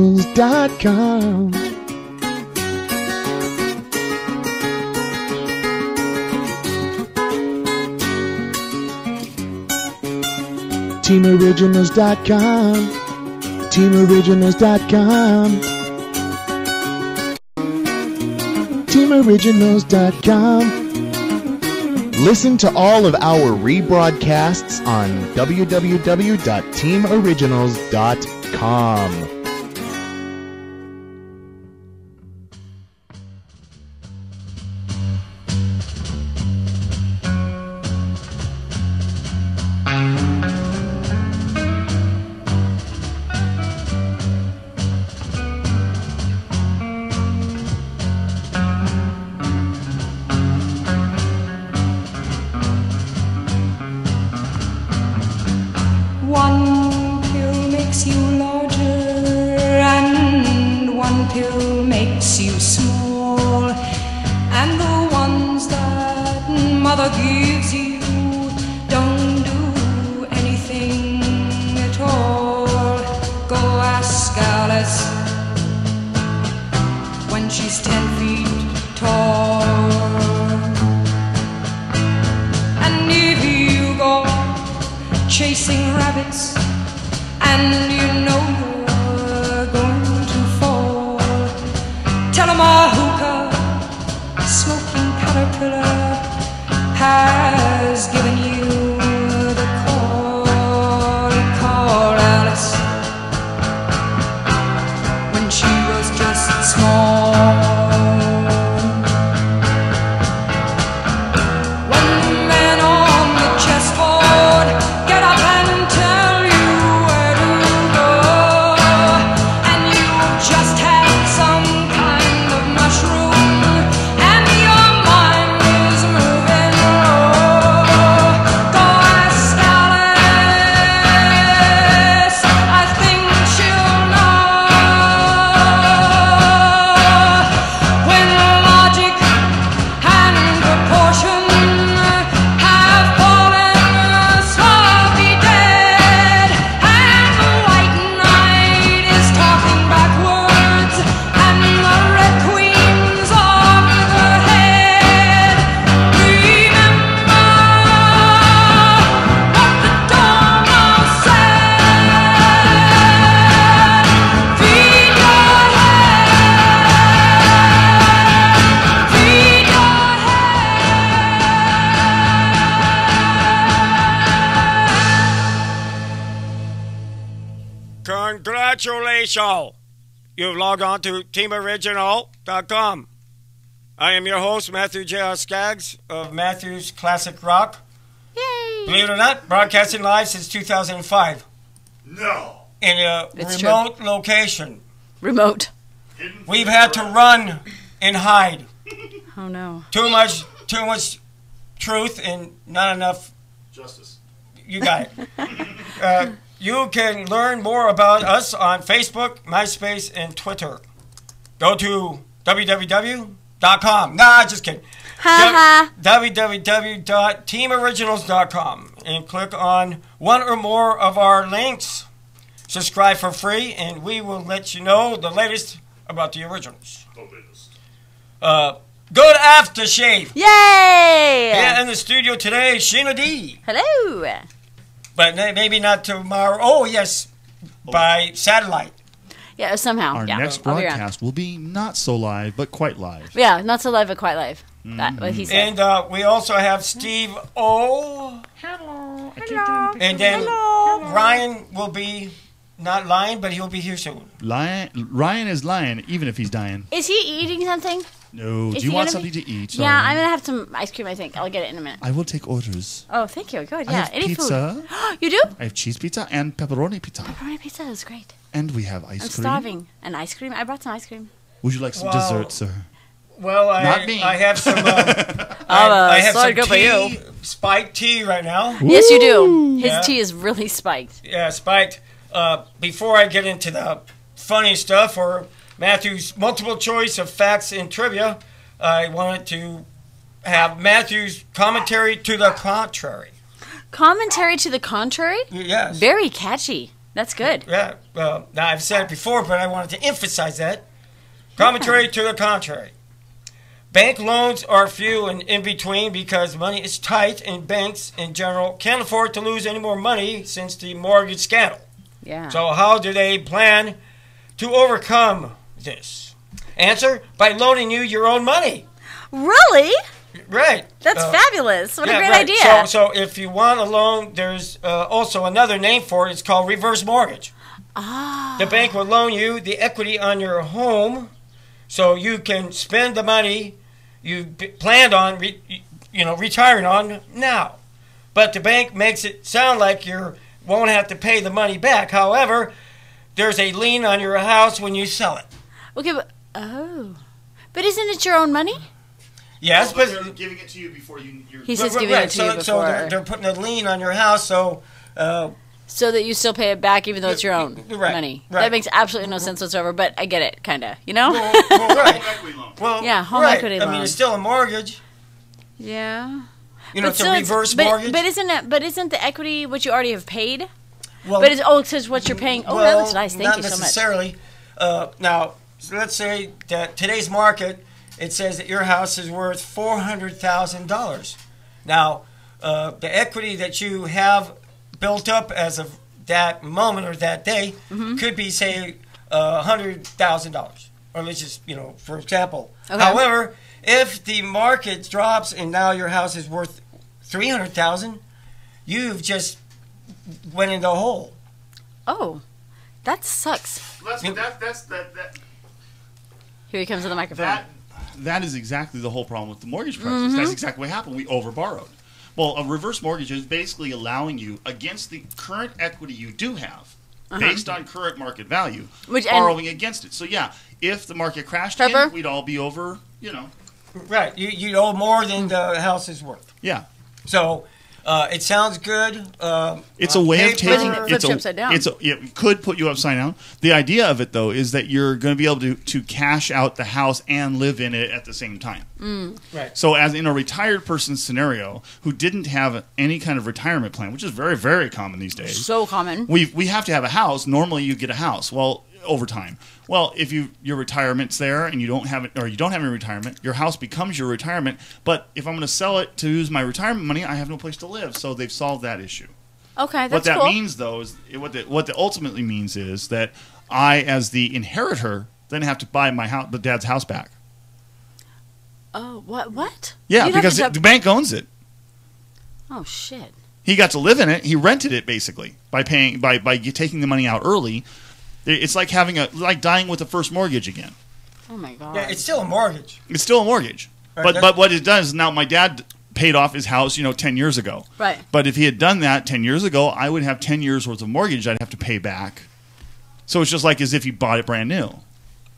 TeamOriginals.com. TeamOriginals.com. TeamOriginals.com. TeamOriginals.com. Listen to all of our rebroadcasts on www.teamoriginals.com. One pill makes you larger and one pill makes you small, and the ones that mother gives you don't do anything at all. Go ask Alice when she's 10 feet tall. And if you go chasing rabbits and you know you're going to fall, tell 'em a hookah smoking caterpillar has given you the call. Call Alice when she was just small. When the men on the chessboard get up and tell you where to go, and you've just had some kind of mushroom, and your mind is moving low, go ask Alice, I think she'll know. When logic and proportion have fallen slowly dead, and the white knight is talking backwards, and the red queen's off the head, remember what the Dormouse said. Feed your head, feed your Congratulations! You've logged on to TeamOriginal.com. I am your host, Matthew J.R. Skaggs of Matthew's Classic Rock. Yay! Believe it or not, broadcasting live since 2005 No. in a It's remote location. Remote. We've had to run and hide. Oh no. Too much truth and not enough. Justice. You got it. You can learn more about us on Facebook, MySpace, and Twitter. Go to www.com. Nah, just kidding. www.teamoriginals.com and click on one or more of our links. Subscribe for free, and we will let you know the latest about the originals. Good aftershave. Yay! Yeah, in the studio today, Sheena D. Hello. But maybe not tomorrow. Oh, yes, by satellite. Yeah, somehow. Our next I'll be around. broadcast will be not so live, but quite live. Yeah, not so live, but quite live. That's what he said. And we also have Steve O. Hello. And then Ryan will be not lying, but he'll be here soon. Ryan is lying, even if he's dying. Is he eating something? No. Is Do you he want gonna be- something to eat? Yeah, I'm going to have some ice cream, I think. I'll get it in a minute. I will take orders. Oh, thank you. Good. I Yeah, have any pizza. food. You do? I have cheese pizza and pepperoni pizza. Pepperoni pizza is great. And we have ice I'm cream. starving. And ice cream? I brought some ice cream. Would you like some Wow. dessert, sir? Well, Not me. I have some. I have some tea, spiked tea right now. Yes, you do. His Yeah. tea is really spiked. Yeah, spiked. Before I get into the funny stuff or Matthew's multiple choice of facts and trivia. I wanted to have Matthew's commentary to the contrary. Commentary to the contrary? Yes. Very catchy. That's good. Yeah. Now, I've said it before, but I wanted to emphasize that. Commentary to the contrary. Bank loans are few and in between because money is tight and banks in general can't afford to lose any more money since the mortgage scandal. Yeah. So how do they plan to overcome this? Answer, by loaning you your own money. Really? Right. That's fabulous. What a great right. idea. So if you want a loan, there's also another name for it. It's called reverse mortgage. Ah. The bank will loan you the equity on your home so you can spend the money you planned on retiring on now. But the bank makes it sound like you won't have to pay the money back. However, there's a lien on your house when you sell it. Okay, but isn't it your own money? Yes, but they're giving it to you before you're... He says giving it to you before. So they're putting a lien on your house, so that you still pay it back even though it's your own money. Right. That makes absolutely no sense whatsoever, but I get it, kind of. You know? Well, right. Well, yeah, home equity loan. I mean, it's still a mortgage. Yeah. You know, it's a reverse mortgage. But isn't the equity what you already have paid? Well, but it says what you're paying. Oh, that looks nice. Thank you so much. Not necessarily. Now, so let's say that today's market, it says that your house is worth $400,000. Now, the equity that you have built up as of that moment or that day could be, say, $100,000. Or let's just, for example. Okay. However, if the market drops and now your house is worth $300,000, you've just went in the hole. Oh, that sucks. Here he comes to the microphone. That is exactly the whole problem with the mortgage prices. That's exactly what happened. We overborrowed. Well, a reverse mortgage is basically allowing you, against the current equity you do have, based on current market value, borrowing against it. So, yeah, if the market crashed again, we'd all be over, Right. You'd owe more than the house is worth. Yeah. So, it sounds good. It's a way of taking it upside down. It could put you upside down. The idea of it, though, is that you're going to be able to cash out the house and live in it at the same time. Right. So, as in a retired person's scenario who didn't have any kind of retirement plan, which is very, very common these days. So common. We have to have a house. Normally, you get a house. Well, over time. Well, if your retirement's there and you don't have it, or you don't have any retirement, your house becomes your retirement. But if I'm going to sell it to use my retirement money, I have no place to live. So they've solved that issue. Okay, that's what that cool. means, though, is what that ultimately means is that I, as the inheritor, then have to buy the dad's house back. Oh, what? Yeah, because the bank owns it. Oh shit. He got to live in it. He rented it basically by taking the money out early. It's like like dying with a first mortgage again. Oh my god. Yeah, it's still a mortgage. It's still a mortgage. Right, but what it does now, my dad paid off his house, 10 years ago. Right. But if he had done that 10 years ago, I would have 10 years worth of mortgage I'd have to pay back. So it's just like as if he bought it brand new,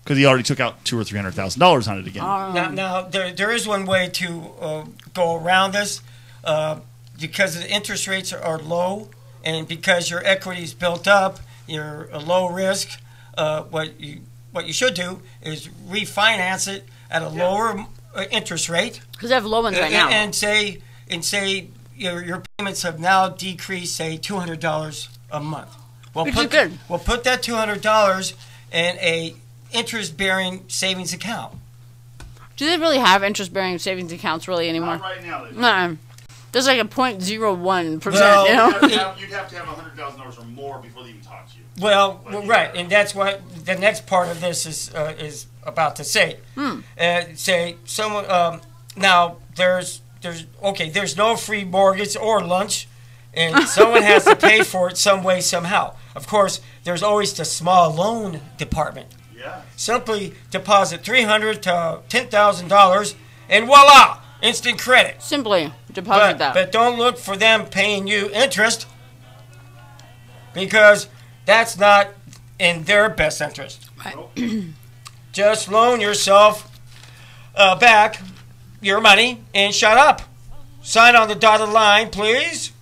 because he already took out $200,000 or $300,000 on it again. Now there is one way to go around this, because the interest rates are low, and because your equity is built up. You're a low risk. What you should do is refinance it at a lower interest rate. Because I have low ones right now. And say your payments have now decreased, say $200 a month. We'll put that $200 in a interest-bearing savings account. Do they really have interest-bearing savings accounts really anymore? Not right now. No. There's like a 0.01%. Well, you'd have to have $100,000 or more before they even talk to you. Well, right, and that's what the next part of this is about to say. Say someone now there's no free mortgage or lunch, and someone has to pay for it some way somehow. Of course, there's always the small loan department. Yeah. Simply deposit $300 to $10,000, and voila, instant credit. Simply deposit that. But don't look for them paying you interest, because that's not in their best interest. Right. Just loan yourself back your money and shut up. Sign on the dotted line, please.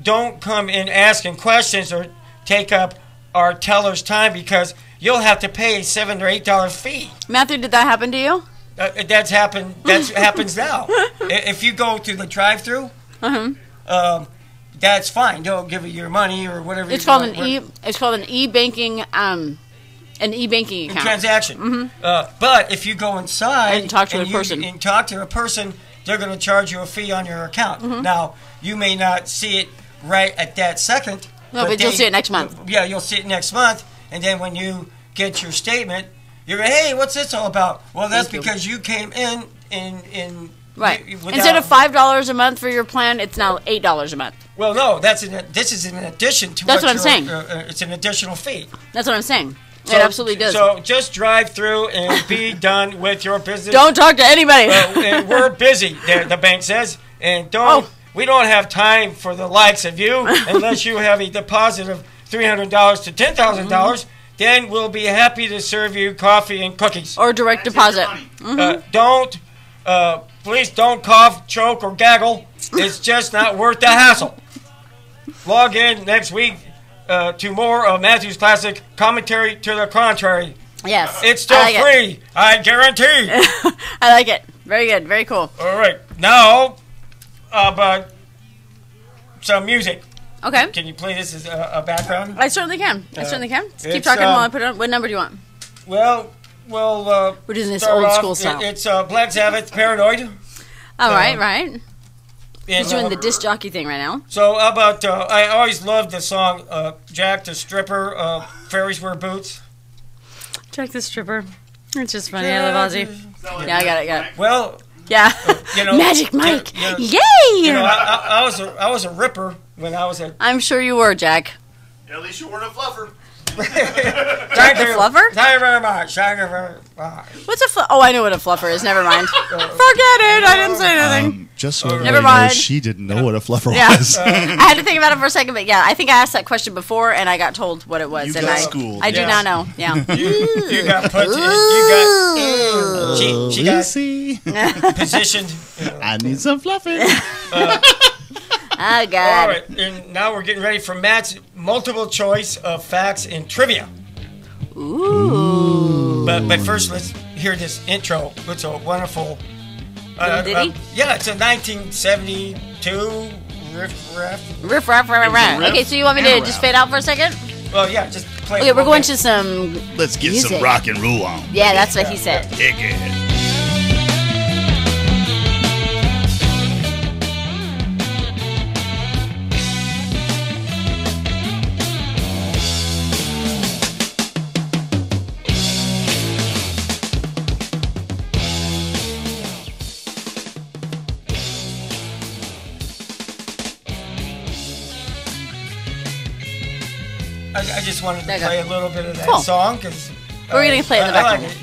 Don't come in asking questions or take up our teller's time, because you'll have to pay a $7 or $8 fee. Matthew, did that happen to you? That's happens now. If you go to the drive-through, that's fine. They'll give you your money or whatever. It's called It's called an e-banking account. Transaction. But if you go inside and talk to a person, they're going to charge you a fee on your account. Now, you may not see it right at that second. No, but you'll see it next month. Yeah, you'll see it next month, and then when you get your statement, you're going, hey, what's this all about? Well, that's because you came in right. Instead of $5 a month for your plan, it's now $8 a month. Well, no, this is in addition to. That's what I'm saying. It's an additional fee. That's what I'm saying. It absolutely does. So just drive through and be done with your business. Don't talk to anybody. And we're busy, the bank says, and we don't have time for the likes of you unless you have a deposit of $300 to $10,000. Then we'll be happy to serve you coffee and cookies. Or direct deposit. Please don't cough, choke, or gaggle. It's just not worth the hassle. Log in next week to more of Matthew's Classic Commentary to the Contrary. Yes. It's still free. I guarantee. I like it. Very good. Very cool. All right. Now, about some music. Okay. Can you play this as a background? I certainly can. Keep talking while I put it on. What number do you want? Well, we're doing this old school style. It's Black Sabbath, Paranoid. All right. He's doing the disc jockey thing right now. So how about, I always loved the song Jack the Stripper, Fairies Wear Boots. Jack the Stripper. It's just funny. I love Ozzy. Yeah, I got it. Well, yeah. Magic Mike. Yay! I was a ripper when I was a... I'm sure you were, Jack. Yeah, at least you weren't a fluffer. Jack the Fluffer? Thank you very much. What's a fluffer? Oh, I know what a fluffer is. Never mind. Forget it. I didn't say anything. Just so everybody Never mind. knows, she didn't know what a fluffer was. I had to think about it for a second, but yeah, I think I asked that question before, and I got told what it was. You and got schooled. I do now know. Yeah. You got put. She got positioned. I need some fluffing. Oh, God. All right, and now we're getting ready for Matt's multiple choice of facts and trivia. Ooh. But first, let's hear this intro. It's a wonderful... ditty? Yeah, it's a 1972 riff raff. Riff raff. Okay, so you want me to just fade out for a second? Well, yeah, just play. Okay, we're going to some Let's get music. some rock and roll on. Yeah, that's what he said. Kick it. I just wanted to play a little bit of that song because we're going to play it in the background. Like it.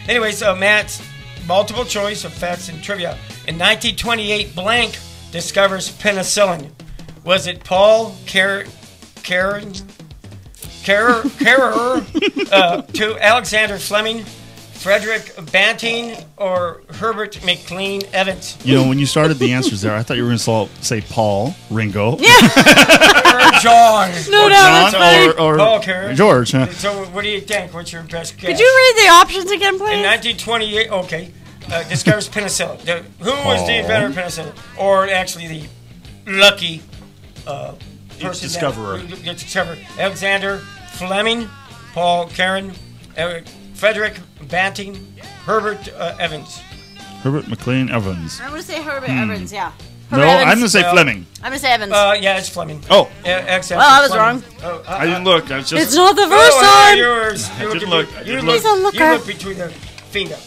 Anyways, Matt's multiple choice of facts and trivia. In 1928, blank discovers penicillin. Was it Paul Carrer to Alexander Fleming, Frederick Banting, or Herbert McLean Evans? You know, when you started the answers there, I thought you were going to say Paul, Ringo. Or John. Or Paul Carrer. George. Huh? So what do you think? What's your best guess? Could you read the options again, please? In 1928, okay, discovers penicillin. Who was the inventor of penicillin? Or actually the lucky person discoverer. Discovered Alexander Fleming, Paul Carrer, Frederick Banting, Herbert Evans. Herbert McLean Evans. I'm going to say Herbert Evans, yeah. No, Evans. I'm going to say Fleming. I'm going to say Evans. Yeah, it's Fleming. Oh. Well, I was wrong. I didn't look. I was just... It's not the first time. You look between the finger.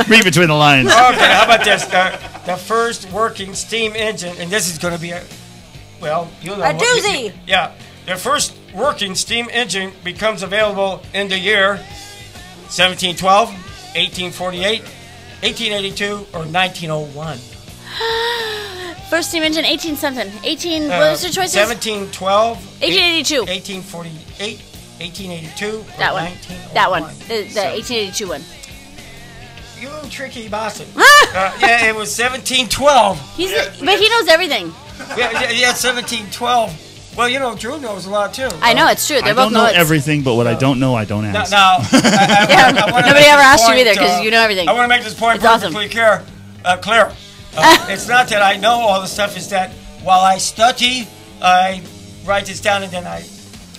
Read between the lines. Okay, how about this? The first working steam engine, and this is going to be you'll know. A doozy. Yeah. The first working steam engine becomes available in the year 1712, 1848, 1882, or 1901. First steam engine, 18 something. 18, what was your choices? 1712, 1882. 1848, 1882, that or one. 1901. That one. The 1882 one. You little tricky Boston. Yeah, it was 1712. But he knows everything. Yeah, 1712. Well, you know, Drew knows a lot too. I know it's true. They I both don't know it's- everything, but what I don't know, I don't Now, ask. I wanna Nobody make ever this asked you point, either, 'cause you know everything. I want to make this point It's awesome. perfectly clear. It's not that I know all the stuff. It's that while I study, I write this down and then I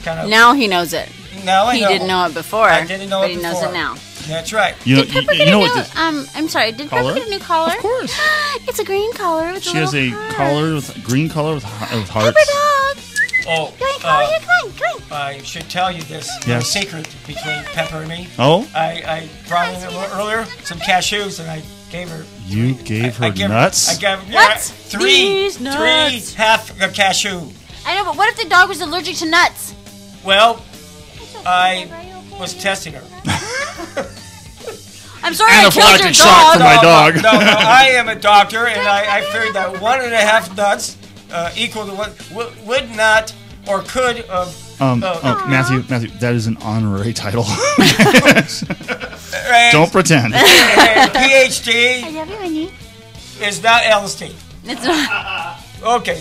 kind of. Now he knows it. Now I He know. didn't know it before. I didn't know but it he knows before. it now. That's right. You know, Did Pepper you get know a what new? this, I'm sorry. Did Collar? Pepper get a new collar? Of course. It's a green collar with She a has a little heart. collar with green collar with hearts. Pepper dog. Oh, Come on, collar. Come on. I should tell you this Yes. secret between Pepper and me. Oh? I brought in a little earlier some cashews and I gave her. You gave her I gave nuts? I gave What? three These nuts. half a cashew. I know, but what if the dog was allergic to nuts? Well, I was testing her. I'm sorry I killed your Anaphylactic shock dog. for my dog. No, I am a doctor, and I figured that 1.5 nuts equal to what would not or could. Matthew, that is an honorary title. and- Don't pretend. and PhD I love you, honey. is not LSD. It's not. Okay.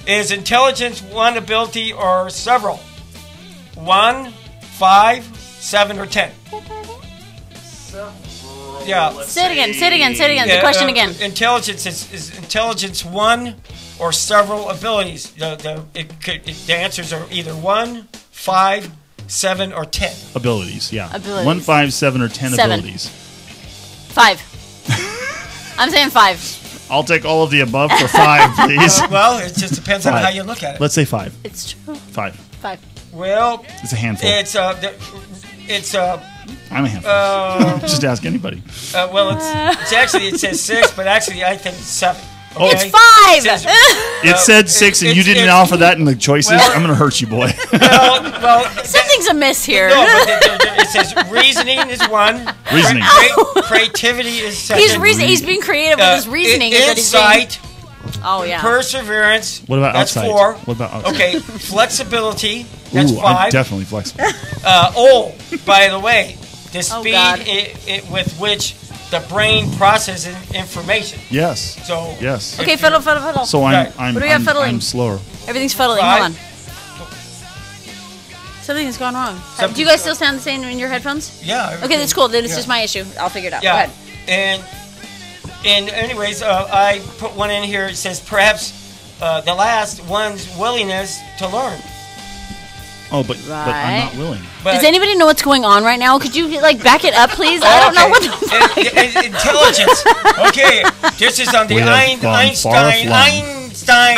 Is intelligence one ability or several? 1, 5, 7, or 10? Yeah. Say it again. Say it again. Say it again. The Yeah, question again. Intelligence is intelligence one or several abilities. The answers are either 1, 5, 7, or 10. Abilities, yeah. Abilities. 1, 5, 7, or 10 7. abilities. 5. I'm saying 5. I'll take all of the above for 5, please. Well, it just depends on 5. how you look at it. Let's say 5. It's true. 5. 5. Well, It's a handful. it's I'm a handful. Just ask anybody. well, it's actually it says 6, but actually I think it's 7. Oh. It's 5. It says- It said 6, and you didn't it's- offer that in the choices. Well- I'm going to hurt you, boy. well, Something's amiss here. no, but it says reasoning is 1. Reasoning. Creativity is 7. He's being creative with his reasoning. is that he's being- Insight, Oh yeah. perseverance. What about that's outside? 4. What about outside? Okay, flexibility. That's Ooh, 5. I'm definitely flexible. By the way, the Oh, speed God. with which the brain processes information. Yes. So Yes. Okay, fiddle, fiddle, fiddle. So Right. I'm What do we have fiddling? I'm slower. Everything's fiddling. Right. Hold on. Something's gone wrong. Do Something's you guys gone- still sound the same in your headphones? Yeah. Okay, that's cool. Then it's Yeah. just my issue. I'll figure it out. Go Yeah. ahead. And anyways, I put one in here. It says perhaps the last one's willingness to learn. Oh, but I'm Right. not willing. But Does anybody know what's going on right now? Could you like back it up, please? I don't know what the fuck. Intelligence. Okay, this is on the We have gone far flung. Einstein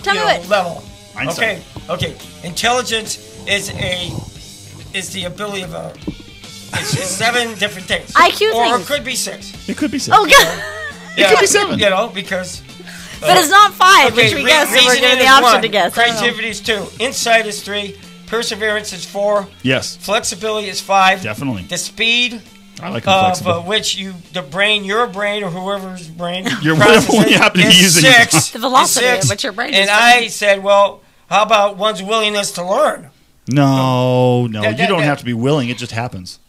Tell me what. level. Einstein. Okay. Intelligence is the ability of a. It's 7 different things. IQ or things. it could be 6. It could be 6. Oh god. Yeah, could be 7. You know, because. But it's not 5, which we guessed, so we're reasoning given the is option 1. to guess. I don't know. Creativity is 2. Insight is 3. Perseverance is 4. Yes. Flexibility is 5. Definitely. The speed I like them of flexible. which your brain or whoever's brain, Your whatever one you processes happen to be is using. 6. The velocity is 6. of which your brain And is I said, well, how about one's willingness to learn? No. That- You don't that- have to be willing. It just happens.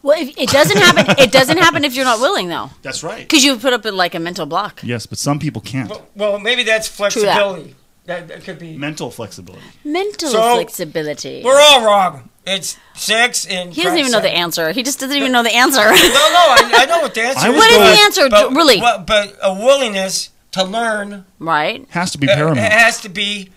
Well, it doesn't happen. It doesn't happen if you're not willing, though, That's right. because you put up like a mental block. Yes, but some people can't. Well, maybe that's flexibility. That could be. Mental flexibility. Mental So, flexibility. We're all wrong. It's 6 and. He doesn't even know the answer. He just doesn't even know the answer. No, I know what the answer I is. would What is go the with- answer, But, really? but a willingness to learn Right? Has to be paramount. has to be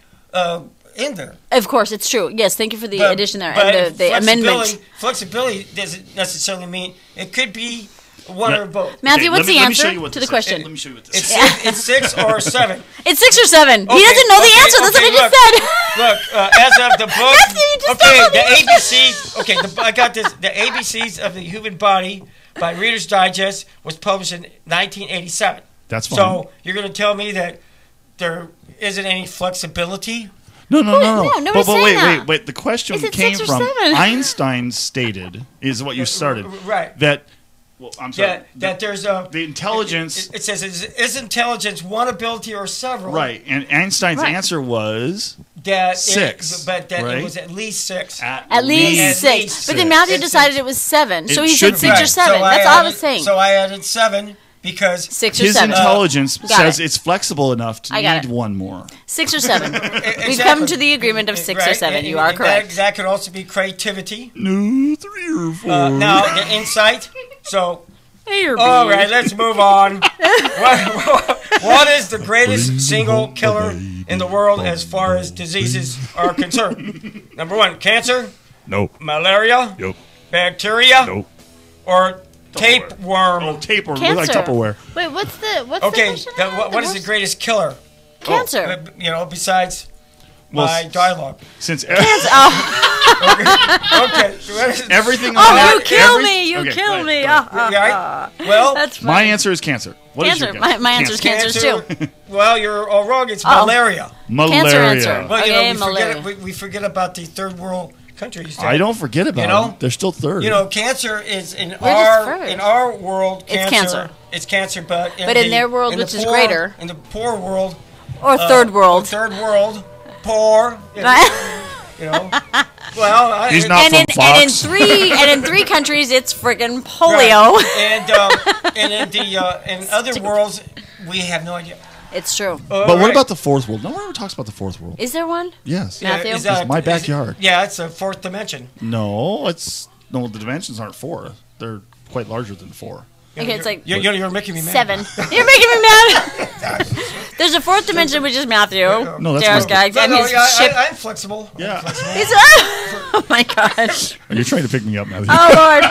in there. Of course, it's true. Yes, thank you for the But- addition there but and the amendment. Flexibility doesn't necessarily mean it could be one Let- or both. Matthew, Okay, what's let me the show answer you what to this the is. question? Let me show you what this It's is. it's 6 or 7. It's 6 or 7. He Okay, doesn't know the okay, answer. That's okay, what I just said. Look, as of the book. Matthew, you just Okay, don't the know the ABCs. Okay, I got this. The ABCs of the Human Body by Reader's Digest was published in 1987. That's fine. So you're going to tell me that there isn't any flexibility? No. No, nobody's but saying that. wait. The question Is it came 6 or from 7? Einstein stated, is what you started. Right. That, well, I'm sorry. That there's a. The intelligence. It says, is intelligence one ability or several? Right. And Einstein's Right. answer was That 6. but that right? it was at least 6. At least At 6. least But then 6. Matthew It's decided 6. it was 7. So It he should said 6 be. or 7. So That's all I was saying. So I added 7. because 6 or His 7. intelligence Got says it. it's flexible enough to I got need it. one more. 6 or 7. Exactly. We've come to the agreement of 6 or Right, 7. and- You are and correct. That could also be creativity. No, 3 or 4. Now, the insight. So, A or B. all right, let's move on. What is the greatest single killer in the world as far as diseases are concerned? Number 1, cancer, Nope. malaria, Nope. bacteria, Nope. or tapeworm. Oh, tapeworm. Cancer. Like Tupperware. Wait, what's the Okay, question? what is the greatest killer? Cancer. Besides Well, my dialogue. Since Okay. everything Oh, about you kill every- me! You Okay, kill right, me! Right? Well, that's my funny. answer is cancer. What is Cancer. your guess? My answer is cancer too. Well, you're all wrong. It's Uh-oh. malaria. Malaria. Cancer answer. Well, Okay, we malaria. forget about the third world countries. I don't forget about them. They're still third. You know, cancer is in We're just our first. in our world. It's cancer. It's cancer, but But in their world, the which is poor- greater. in the poor world Or third world. third world, poor. You know. Well, He's not and from in, Fox. and in 3 countries, it's friggin' polio. Right. And in the in other worlds, we have no idea. It's true. But what about the fourth world? No one ever talks about the fourth world. Is there one? Yes. Matthew? Is that- It's my backyard. Yeah, it's a fourth dimension. No, the dimensions aren't 4. They're quite larger than 4. Okay, it's like You're making me mad. 7. You're making me mad. There's a 4th dimension, which is Matthew. No, that's J.R. not- Skaggs, and No, his yeah, ship. I'm flexible. Yeah. He's, oh my gosh. Are you trying to pick me up, Matthew? Oh Lord.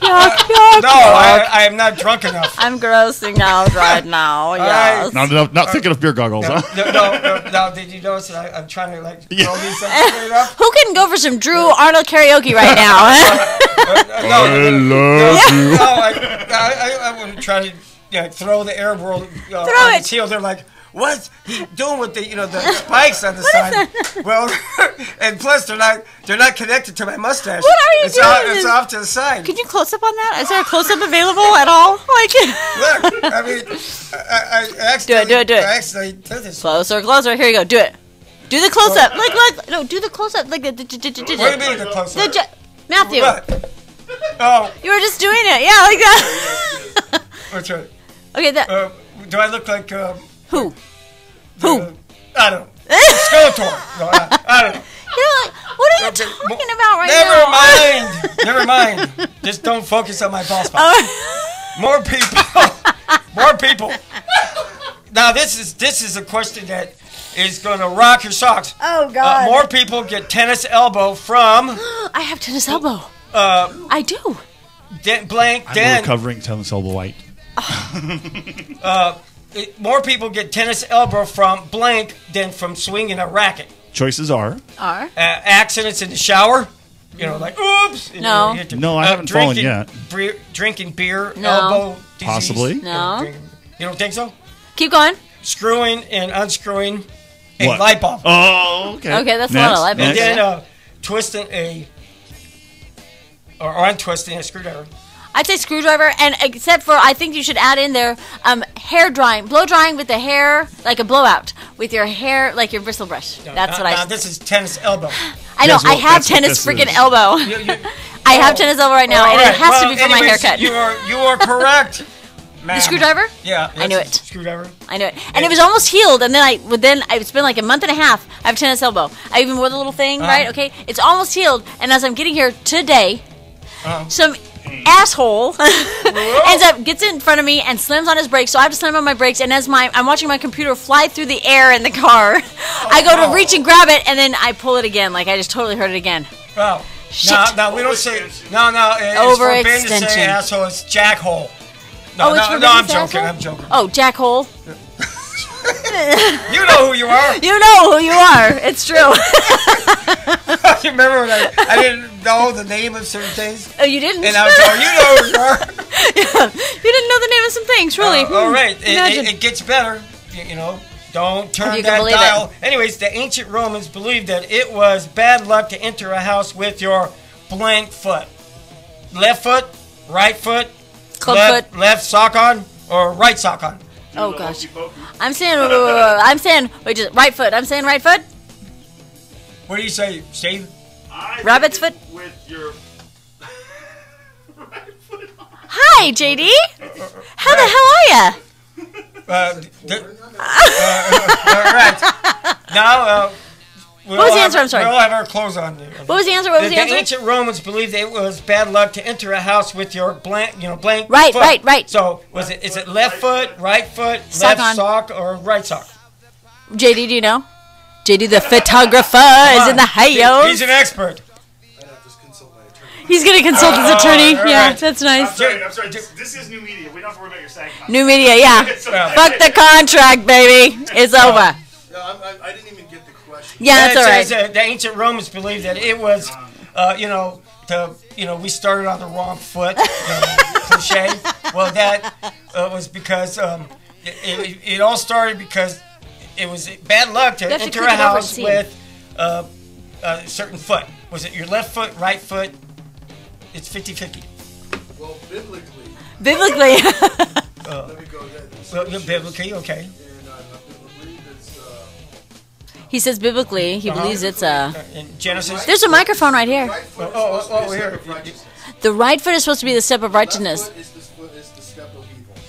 Yuck, yuck, No, yuck. I am not drunk enough. I'm grossing out right now. Yes. Not thinking of beer goggles, huh? No, did you notice that I'm trying to like throw these things straight up? Who can go for some Drew Arnold karaoke right now? I love you. No, I wouldn't try to throw the air world on its heel. They're like, what's he doing with the the spikes on the side? Well, and plus they're not connected to my mustache. What are you it's doing? It's off to the side. Can you close up on that? Is there a close up available at all? Like, Look, I mean, I accidentally, Do it. I accidentally did this. Closer. Here you go. Do it. Do the close up. No, do the close up. Like the. What do you mean the close up? Matthew. What? Oh, You were just doing it. Yeah, like that. what's right? Okay, that. Do I look like Who? I don't know. Skeletor. No, I don't know. You're like, what are you talking about right now? Never mind. Just don't focus on my ball spot. Oh. More people. Now this is a question that is going to rock your socks. Oh God. More people get tennis elbow from. I have tennis elbow. I do. Blank. I'm recovering tennis elbow white. More people get tennis elbow from blank than from swinging a racket. Choices are. Accidents in the shower. Like oops. No. No, I haven't fallen yet. Drinking beer, No. elbow disease. Possibly. No. You don't think so? Keep going. Screwing and unscrewing a What? light bulb. Oh, okay. Okay, that's a lot of light bulbs. And then twisting or untwisting a screwdriver. I'd say screwdriver, and except for I think you should add in there hair drying, blow drying with the hair, like a blowout with your hair, like your bristle brush. That's what I. This is tennis elbow. I know. Yes, well, I have that's what tennis this freaking is. elbow. I have tennis elbow right now, and All right. it has to Well, be for my anyways, haircut. You are correct. The screwdriver? Yeah, I knew that's it. a Screwdriver. I knew it, and it was almost healed. And then it's been like a month and a half. I have tennis elbow. I even wore the little thing, right? Okay, it's almost healed. And as I'm getting here today, some asshole gets in front of me and slams on his brakes. So I have to slam on my brakes. And as I'm watching my computer fly through the air in the car, I go to reach and grab it, and then I pull it again. Like I just totally hurt it again. Wow. Shit. No, we don't say. No, it's forbidden to say Overextension. asshole. It's jackhole. It's forbidden I'm to say joking. asshole? I'm joking. Oh, jackhole. You know who you are. You know who you are. It's true. You remember when I didn't know the name of certain things? Oh, you didn't? And I was like, you know who you are. Yeah. You didn't know the name of some things, really. All right. Imagine. It gets better. Don't turn You can that believe dial. Anyways, the ancient Romans believed that it was bad luck to enter a house with your blank foot. Left foot, right foot, Club foot. left sock on, or right sock on. Oh gosh. I'm saying wait, just right foot. I'm saying right foot. What do you say, Steve? Rabbit's foot. With your Hi, JD. How the hell are ya? All right. Now, what was the answer? I'm sorry. We all have our clothes on. What was the answer? What was the answer? The ancient Romans believed it was bad luck to enter a house with your blank Right, foot. right. So is it left foot, right foot, Sock left on. sock, or right sock? JD, do you know? JD, the photographer, is in the house. He's an expert. He's going to consult his attorney. Yeah, that's nice. I'm sorry. This is new media. We don't have to worry about your SAG contract. New media, yeah. Fuck the contract, baby. It's over. I didn't even get the question. Yeah, that's all right. The ancient Romans believed that it was, we started on the wrong foot, cliche. Well, that was because it all started because it was bad luck to enter a house with a certain foot. Was it your left foot, right foot? It's 50-50. Well, biblically. Let me go there. Biblically, okay. And I believe it's. He says biblically, he believes it's in Genesis. There's a microphone right here. Here. The right foot is supposed to be the step of righteousness.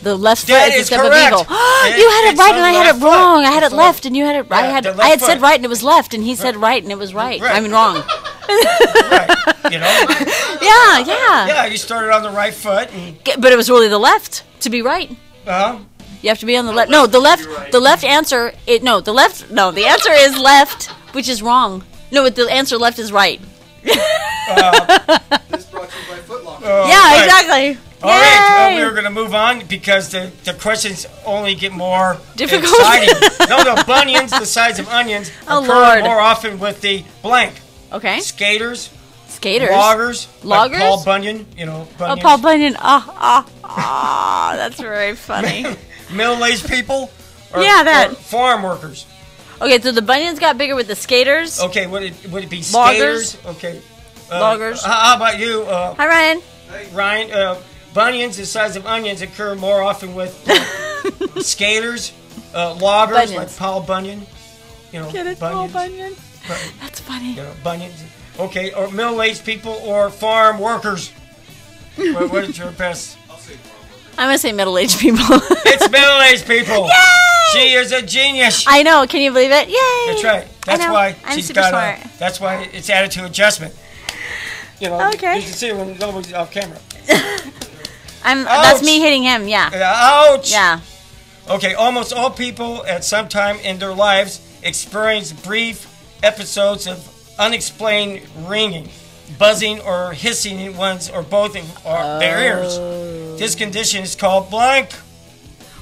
The left foot That is the is step correct. of evil. You had it It's right on and I the had left it wrong. foot. I had it It's left and you had it right. Yeah, the I left had said foot. right and it was left and he said right and it was right. I mean wrong. You know? Yeah. Yeah, you started on the right foot. But it was really the left to be right. You have to be on the left. No, the left. The left answer. The answer is left, which is wrong. No, the answer left is right. This brought to you by Foot Locker. Yeah, exactly. All right, we were going to move on because the questions only get more difficult. Exciting. No, bunions the size of onions occur more often with the blank. Okay. Skaters. Loggers. Like Paul Bunyan, Bunions. Oh, Paul Bunyan. That's very funny. Middle-aged people? Or farm workers? Okay, so the bunions got bigger with the skaters. Okay, would it be loggers? Skaters? Okay. Loggers. How about you? Hi, Ryan. Ryan, bunions the size of onions occur more often with skaters, loggers, bunions. like Paul Bunyan. Get it, Paul Bunyan? That's funny. Bunions. Okay, or middle-aged people or farm workers. What is your best? I'm going to say middle-aged people. It's middle-aged people. Yay! She is a genius. I know. Can you believe it? Yay! That's right. That's why I'm she's super got smart. that's why it's attitude adjustment. Okay. You can see it when nobody's off camera. That's me hitting him, yeah. Ouch! Yeah. Okay, almost all people at some time in their lives experience brief episodes of unexplained ringing, buzzing, or hissing in one's or both of their ears. This condition is called blank.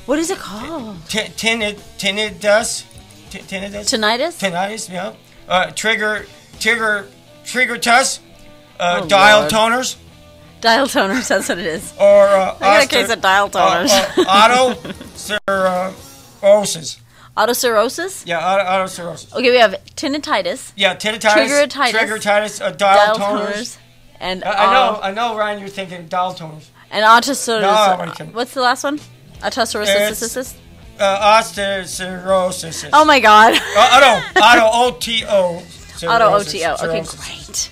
What is it called? Tinnitus. Tinnitus? Tinnitus, yeah. Triggertus. Dial toners. Dial toners, that's what it is. Or I got a case of dial toners. Autocirrhosis. Autocirrhosis? Yeah, autocirrhosis. Okay, we have tinnitus. Yeah, tinnitus. Triggeritis. Dial toners. And I know, Ryan, you're thinking dial toners. And autocirrhosis. No, what's the last one? Autocirrhosis. Autocirrhosis. Oh my God. Auto-O-T-O. Auto-O-T-O. Okay, great.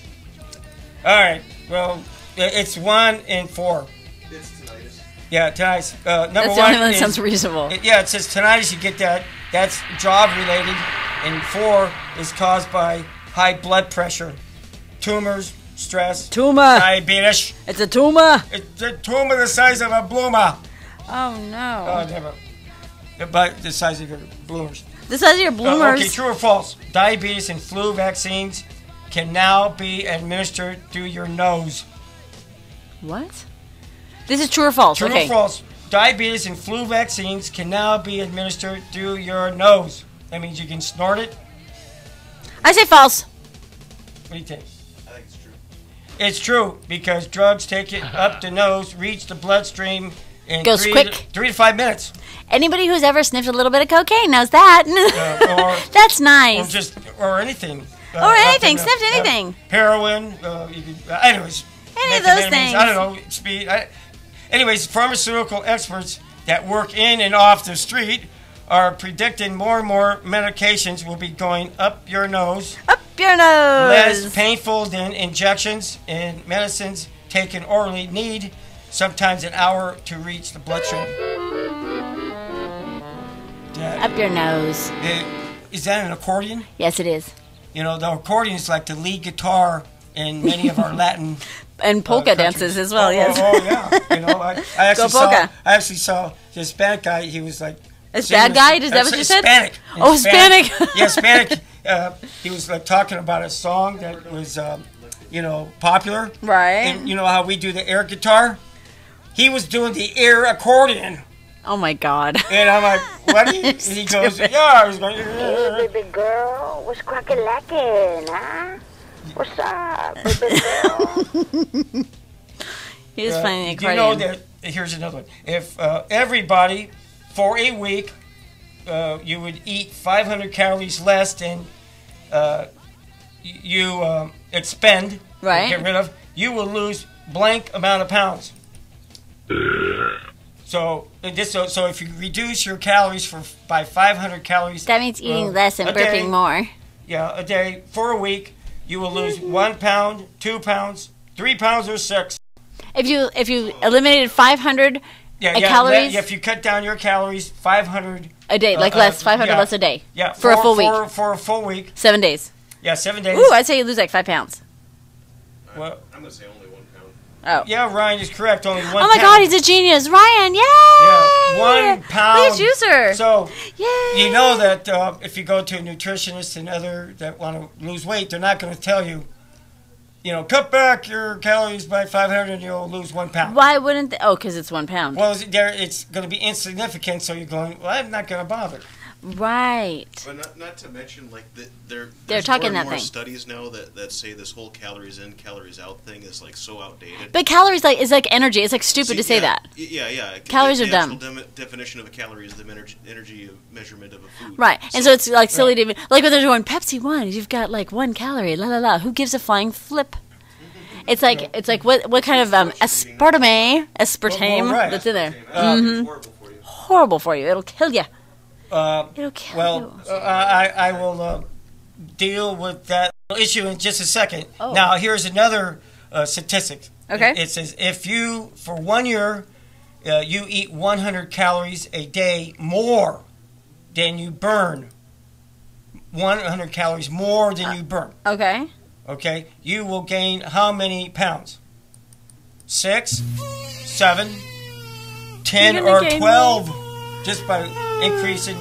All right. Well, it's 1 in 4. It's tinnitus. Yeah, tinnitus. Number That's the one only one that sounds reasonable. It says tinnitus. You get that. That's job related. And 4 is caused by high blood pressure, tumors, stress, diabetes. It's a tumor. It's a tumor the size of a bloomer. Oh no. Oh, never. But the size of your bloomers. The size of your bloomers. Okay, true or false? Diabetes and flu vaccines can now be administered through your nose. What? This is true or false? True or false? Diabetes and flu vaccines can now be administered through your nose. That means you can snort it. I say false. What do you think? I think it's true. It's true because drugs take it up the nose, reach the bloodstream in Goes 3 quick. to 5 minutes. Anybody who's ever sniffed a little bit of cocaine knows that. That's nice. Or anything. Or anything. Sniffed anything. Heroin. Anyways. Any of those things. I don't know. Speed. Anyways, pharmaceutical experts that work in and off the street are predicting more and more medications will be going up your nose. Up your nose. Less painful than injections and medicines taken orally need sometimes an hour to reach the bloodstream. Up your nose. Is that an accordion? Yes, it is. You know, the accordion is like the lead guitar in many of our Latin and polka dances as well. Yes. Oh yeah. You know, I actually saw this Hispanic guy. He was like a bad guy. Is that what you said? Hispanic. Oh, Hispanic. Yeah, Hispanic. He was like talking about a song that was, you know, popular. Right. And you know how we do the air guitar? He was doing the air accordion. Oh my God. And I'm like, what? And he goes, yeah. I was going, hey, baby girl, what's crackin' lackin', huh? What's up, baby girl? He was playing the accordion. You know that, here's another one. If everybody, for a week, you would eat 500 calories less than you expend, right? Get rid of, you will lose blank amount of pounds. So if you reduce your calories by 500 calories, that means eating less and burping more. Yeah, a day for a week, you will lose 1 pound, 2 pounds, 3 pounds, or 6. If you eliminated 500 calories, if you cut down your calories 500 a day, like less 500 less a day. Yeah, for a full week. For a full week. 7 days. Yeah, 7 days. Ooh, I'd say you lose like 5 pounds. Well, I'm gonna say only 1 pound. Oh. Yeah, Ryan is correct. Only 1 pound. Oh my God, he's a genius, Ryan! Yay! Yeah, 1 pound. Look at juicer. So yay! You know that if you go to a nutritionist and other that want to lose weight, they're not going to tell you, you know, cut back your calories by 500 and you'll lose 1 pound. Why wouldn't they? Oh, because it's 1 pound. Well, it's going to be insignificant, so you're going, well, I'm not going to bother. Right. But not to mention, like, they're there's talking more and that more thing. studies now that say this whole calories in, calories out thing is, like, so outdated. But calories is like energy. It's like stupid to say that. Yeah. Calories are dumb. The actual definition of a calorie is the energy measurement of a food. Right. And so it's like silly to like when they're doing Pepsi 1, you've got like 1 calorie. La la la. Who gives a flying flip? It's like what kind of aspartame that's in there. Horrible for you. It'll kill you. It'll kill you. I will deal with that issue in just a second. Oh. Now, here's another statistic. Okay. It says if you, for 1 year, you eat 100 calories a day more than you burn. 100 calories more than you burn. Okay. Okay. You will gain how many pounds? 6, 7, 10, or 12 just by increasing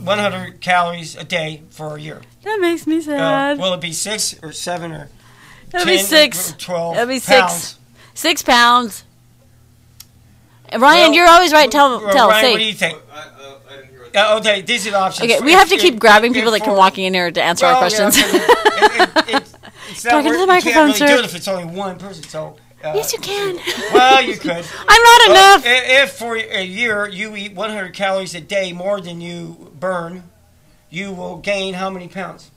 100 calories a day for a year. That makes me sad. Will it be 6 or 7 or It'll 10 be 6. or 12 It'll be 6. pounds? 6 pounds. Ryan, you're always right. Tell. Ryan, Say. what do you think? Okay, these are the options. Okay, we have to keep grabbing people that come walking in here to answer our questions. It's not Talking to the microphone, you can't really sir. do it if it's only one person. So yes, you can. Well, you could. I'm not enough. If for a year you eat 100 calories a day more than you burn, you will gain how many pounds?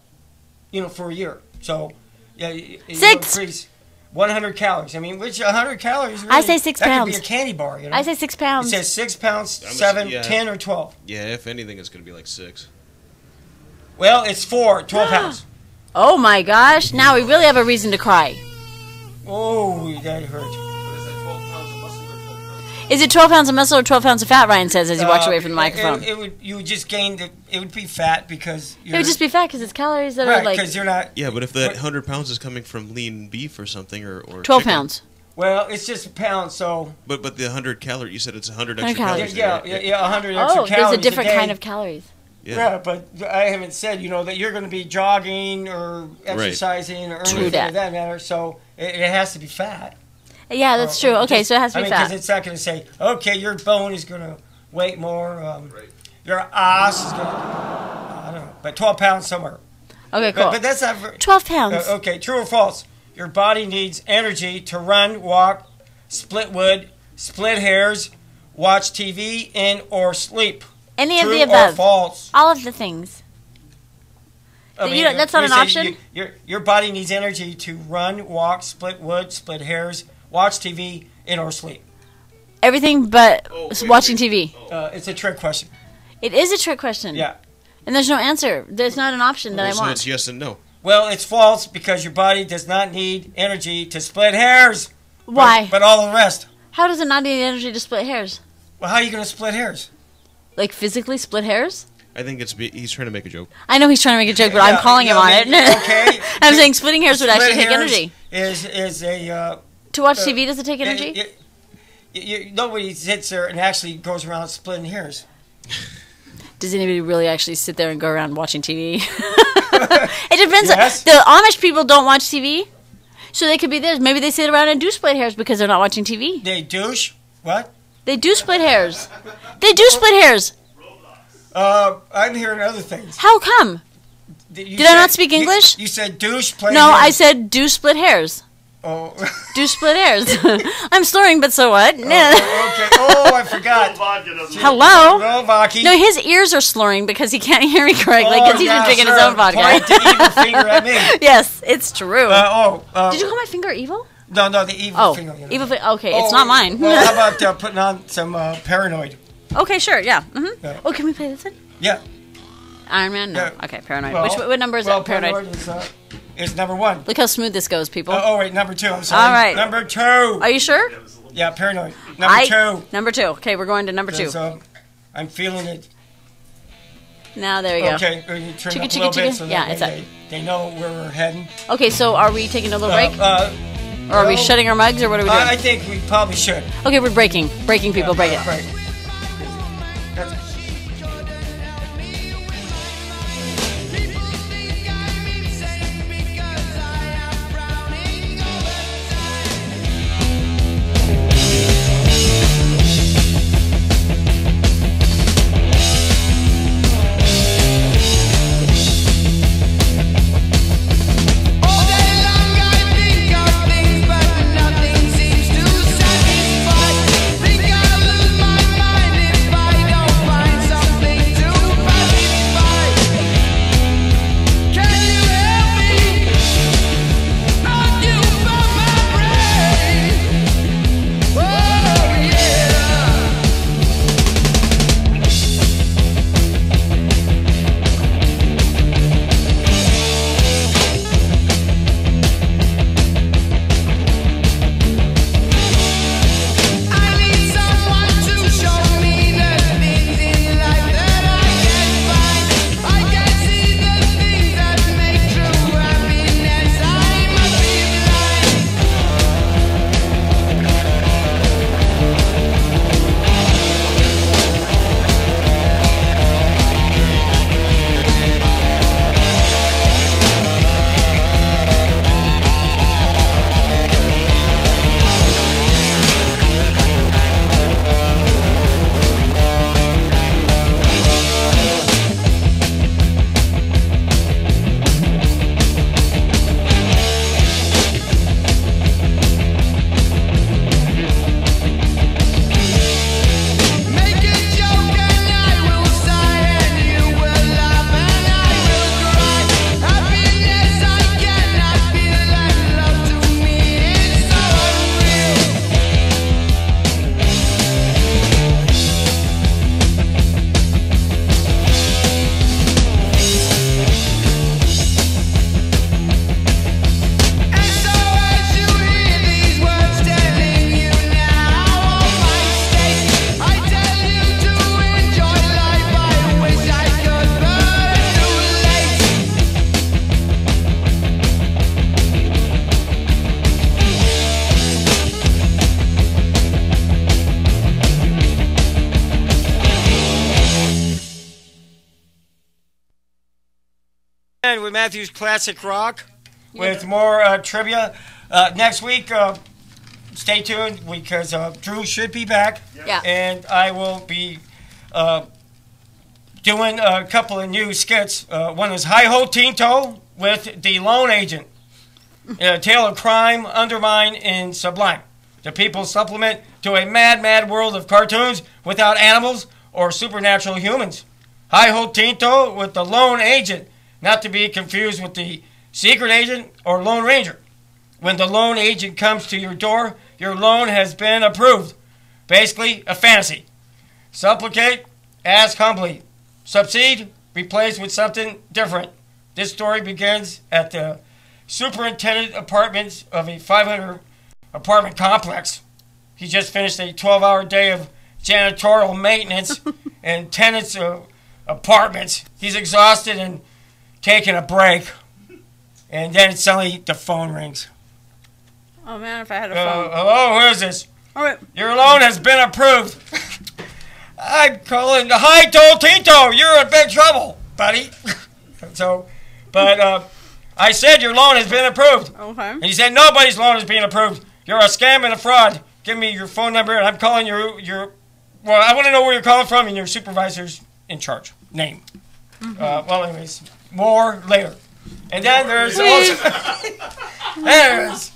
You know, for a year. So, yeah, you 6. increase 100 calories. I mean, which 100 calories? Really, I say 6 that pounds. That could be a candy bar. You know? I say 6 pounds. It says 6 pounds, 7, 10, or 12. Yeah, if anything, it's going to be like 6. Well, it's 4, 12 pounds. Oh my gosh! Now we really have a reason to cry. Oh, that hurt. Is it 12 pounds of muscle or 12 pounds of fat? Ryan says as he walks away from the microphone. You would just gain it would be fat because it would just be fat because it's calories that right, are like. because you're not. Yeah, but if that 100 pounds is coming from lean beef or something, or 12 chicken, pounds. Well, it's just a pound, so. But the 100 calories, you said it's 100 100 extra calories. Yeah, 100 extra calories. Oh, there's a different a day. kind of calories. Yeah, but I haven't said, that you're going to be jogging or exercising or anything of that matter, so it has to be fat. Yeah, that's true. Okay, so it has to be fat. Because it's not going to say, okay, your bone is going to weigh more, your ass is going to, I don't know, but 12 pounds somewhere. Okay, cool. But that's not 12 pounds. Okay, true or false? Your body needs energy to run, walk, split wood, split hairs, watch TV, and or sleep. Any True of the above. or false? All of the things. That's not an option? Your body needs energy to run, walk, split wood, split hairs, watch TV, and or sleep. Everything but watching TV. It's a trick question. It is a trick question. Yeah. And there's no answer. There's not an option that I So want. it's yes and no. Well, it's false because your body does not need energy to split hairs, Why? But all the rest. How does it not need energy to split hairs? Well, how are you going to split hairs? Like physically split hairs? I think he's trying to make a joke. I know he's trying to make a joke, but I'm calling him on it. Okay. I'm saying splitting hairs would actually take hairs energy. Is a To watch TV, does it take energy? Nobody sits there and actually goes around splitting hairs. Does anybody really actually sit there and go around watching TV? It depends. Yes. The Amish people don't watch TV, so they could be there. Maybe they sit around and do split hairs because they're not watching TV. They douche? What? They do split hairs. They do split hairs. I'm hearing other things. How come? Did I not speak English? You said douche, play No, hairs. I said do split hairs. Oh. Do split hairs. I'm slurring, but so what? Okay. Oh, I forgot. Hello? Hello, Vaki. No, his ears are slurring because he can't hear me correctly because he's been drinking his own vodka. Point the evil finger at me. Yes, it's true. Did you call my finger evil? No, the evil finger. Evil finger. Okay, it's not mine. Well, how about putting on some Paranoid? Okay, sure, yeah. Mm-hmm. Yeah. Oh, can we play this one? Yeah. Iron Man? No. Yeah. Okay, Paranoid. Well, what number is it? Paranoid. Is number 1. Look how smooth this goes, people. Wait, number 2. I'm sorry. All right. Number 2. Are you sure? Yeah, Paranoid. Number 2. Number 2. Okay, we're going to number 2. So, I'm feeling it. Now, there you go. Okay, you turn Chicka, up a chicka, little bit chicka. so Yeah, they know where we're heading. Okay, so are we taking a little break? Or are we shutting our mugs, or what are we doing? I think we probably should. Okay, we're breaking. Breaking, people, break it. Right. With Matthew's Classic Rock with more trivia. Next week, stay tuned because Drew should be back. Yeah. And I will be doing a couple of new skits. One is Hi Ho Tinto with The Lone Agent. A tale of crime, undermine, and sublime. The People's Supplement to a mad, mad world of cartoons without animals or supernatural humans. Hi Ho Tinto with The Lone Agent. Not to be confused with the secret agent or Lone Ranger. When the Lone Agent comes to your door, your loan has been approved. Basically, a fantasy. Supplicate, ask humbly. Succeed, replace with something different. This story begins at the superintendent apartments of a 500 apartment complex. He just finished a 12-hour day of janitorial maintenance and tenants apartments. He's exhausted and taking a break. And then suddenly the phone rings. Oh man, if I had a phone. Hello, who is this? All right. Your loan has been approved. I'm calling. Hi, Toltito. You're in big trouble, buddy. I said your loan has been approved. Okay. And he said nobody's loan is being approved. You're a scam and a fraud. Give me your phone number, and I'm calling your. Well, I want to know where you're calling from and your supervisor's in charge. Name. Well, anyways, more later. And then there's also. Anyways,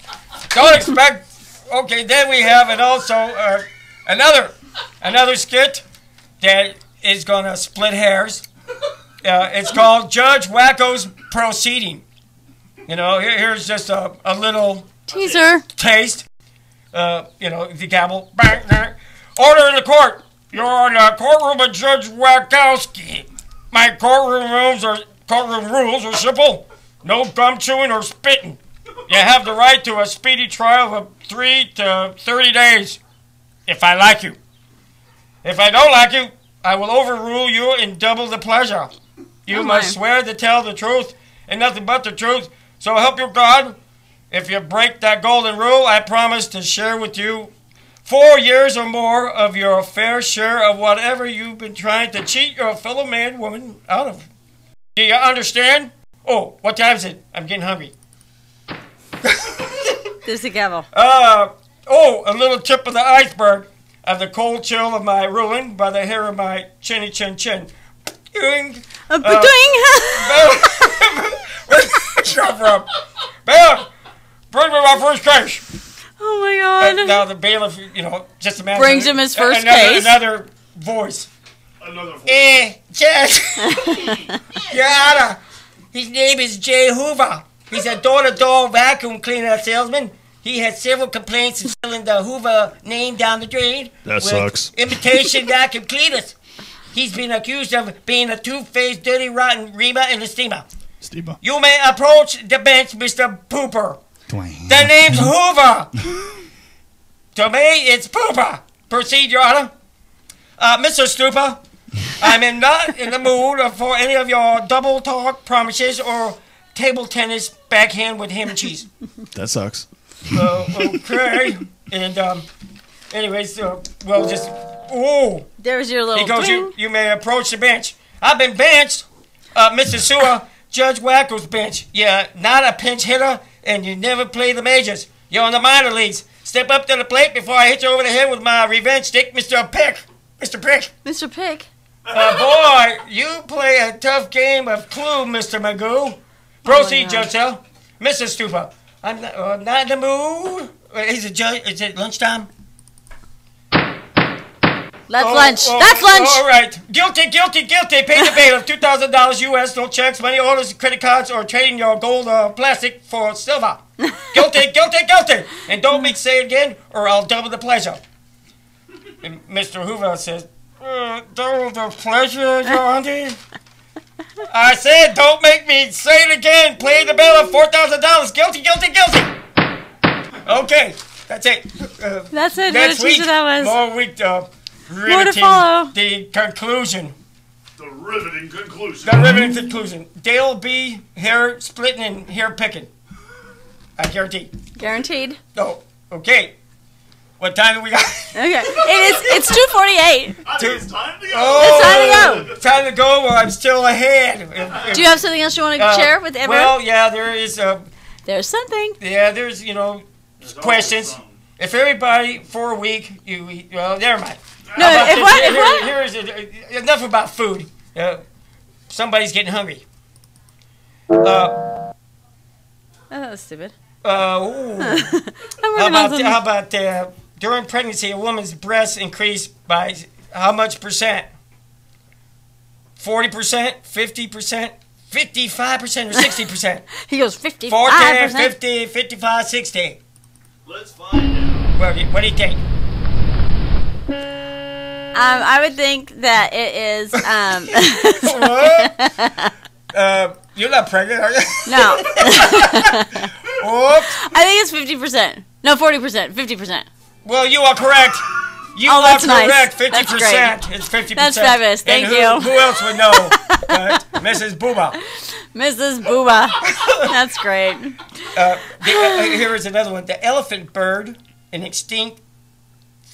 don't expect. Okay, then we have another skit that is gonna split hairs. It's called Judge Wacko's Proceeding. You know, here's just a little teaser taste. The gavel. Order in the court. You're in the courtroom of Judge Wackowski. My courtroom rules are simple. No gum chewing or spitting. You have the right to a speedy trial of 3 to 30 days. If I like you. If I don't like you, I will overrule you and double the pleasure. You must swear to tell the truth and nothing but the truth. So help you God. If you break that golden rule, I promise to share with you 4 years or more of your fair share of whatever you've been trying to cheat your fellow man, woman out of. Do you understand? Oh, what time is it? I'm getting hungry. There's the gavel. A little tip of the iceberg of the cold chill of my ruling by the hair of my chinny chin chin. Where'd it come from? Bailiff, bring me my first case. Oh my God. Now the bailiff, just imagine. Brings him his first case. Another voice. Judge. Your Honor, his name is Jay Hoover. He's a door-to-door vacuum cleaner salesman. He had several complaints of stealing the Hoover name down the drain. That sucks. Imitation vacuum cleaners. He's been accused of being a two-faced, dirty, rotten reamer and a steamer. You may approach the bench, Mr. Pooper. Dwayne. The name's Hoover. To me, it's Pooper. Proceed, Your Honor. Mr. Stooper, I'm not in the mood for any of your double talk promises or table tennis backhand with ham and cheese. That sucks. Okay. And, anyways, there's your little. He goes, you may approach the bench. I've been benched, Mr. Sewer, Judge Wacko's bench. You're not a pinch hitter, and you never play the majors. You're in the minor leagues. Step up to the plate before I hit you over the head with my revenge stick, Mr. Pick. Mr. Pick. Mr. Pick. Boy, you play a tough game of Clue, Mr. Magoo. Proceed, Judge Sell. Mr. Stooper, I'm not in the mood. Is it lunchtime? That's lunch. That's lunch. All right. Guilty. Pay the bailiff $2,000 U.S. No checks, money orders, credit cards, or trading your gold or plastic for silver. Guilty. And don't make say it again, or I'll double the pleasure. And Mr. Hoover says, double the pleasure, Johnny? I said, don't make me say it again. Play the bailiff $4,000. Guilty. Okay, that's it. That's it. Next week, that was. more week. More to follow. The conclusion. The riveting conclusion. Dale B. Hair splitting and hair picking. I guarantee. Guaranteed. Oh, okay. What time do we got? Okay. It's 2:48. It's time to go. It's Time to go. Well, I'm still ahead. Do you have something else you want to share with everyone? Well, yeah, there is. There's something. Yeah, there's questions. If everybody for a week, never mind. No, Here's enough about food. Somebody's getting hungry. Oh, that was stupid. How about during pregnancy, a woman's breasts increase by how much percent? 40%, 50%, 55%, or 60%? He goes 55%. 40, 50, 55, 60. Let's find out. What do you think? I would think that it is. You're not pregnant, are you? No. Oops. I think it's 50%. No, 40%, 50%. Well, you are correct. You Oh, are that's nice. correct. That's 50%. great. It's 50%. That's fabulous. Thank and you. Who else would know? Mrs. Booba. Mrs. Booba. That's great. Here is another one. The elephant bird, an extinct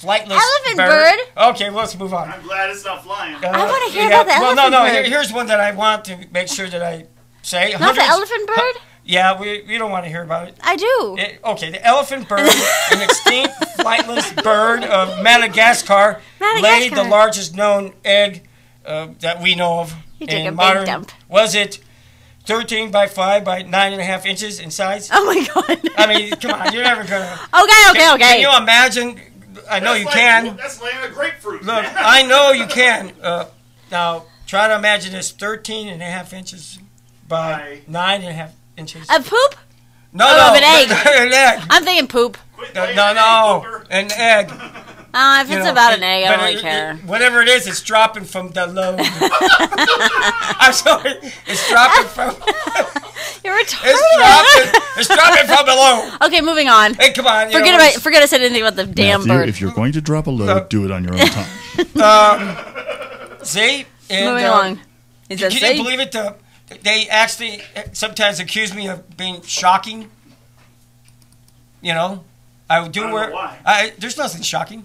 flightless Elephant bird? Okay, well, let's move on. I'm glad it's not flying. I want to hear about the well, elephant no, bird. Here's one that I want to make sure that I say. Not the elephant bird? Yeah, we don't want to hear about it. I do. Okay, the elephant bird, an extinct flightless bird of Madagascar, laid the largest known egg that we know of You took a in big modern. dump. Was it 13 by 5 by 9.5 inches in size? Oh my god! I mean, come on, you're never gonna. Okay. Can you imagine? I know you can. That's laying a grapefruit. Look, I know you can. Now, try to imagine this 13.5 inches by 9.5 inches. A poop? No, of an egg. An egg. I'm thinking poop. No, an egg. If it's about an egg, I don't really care. Whatever it is, it's dropping from the load. I'm sorry, it's dropping from. You're retarded. It's dropping from below. Okay, moving on. Hey, come on. Forget I said anything about the damn Matthew, bird. if you're going to drop a load, do it on your own time. See? And, Moving along. Can you believe it? They actually sometimes accuse me of being shocking. You know, I do wear. Why? There's nothing shocking.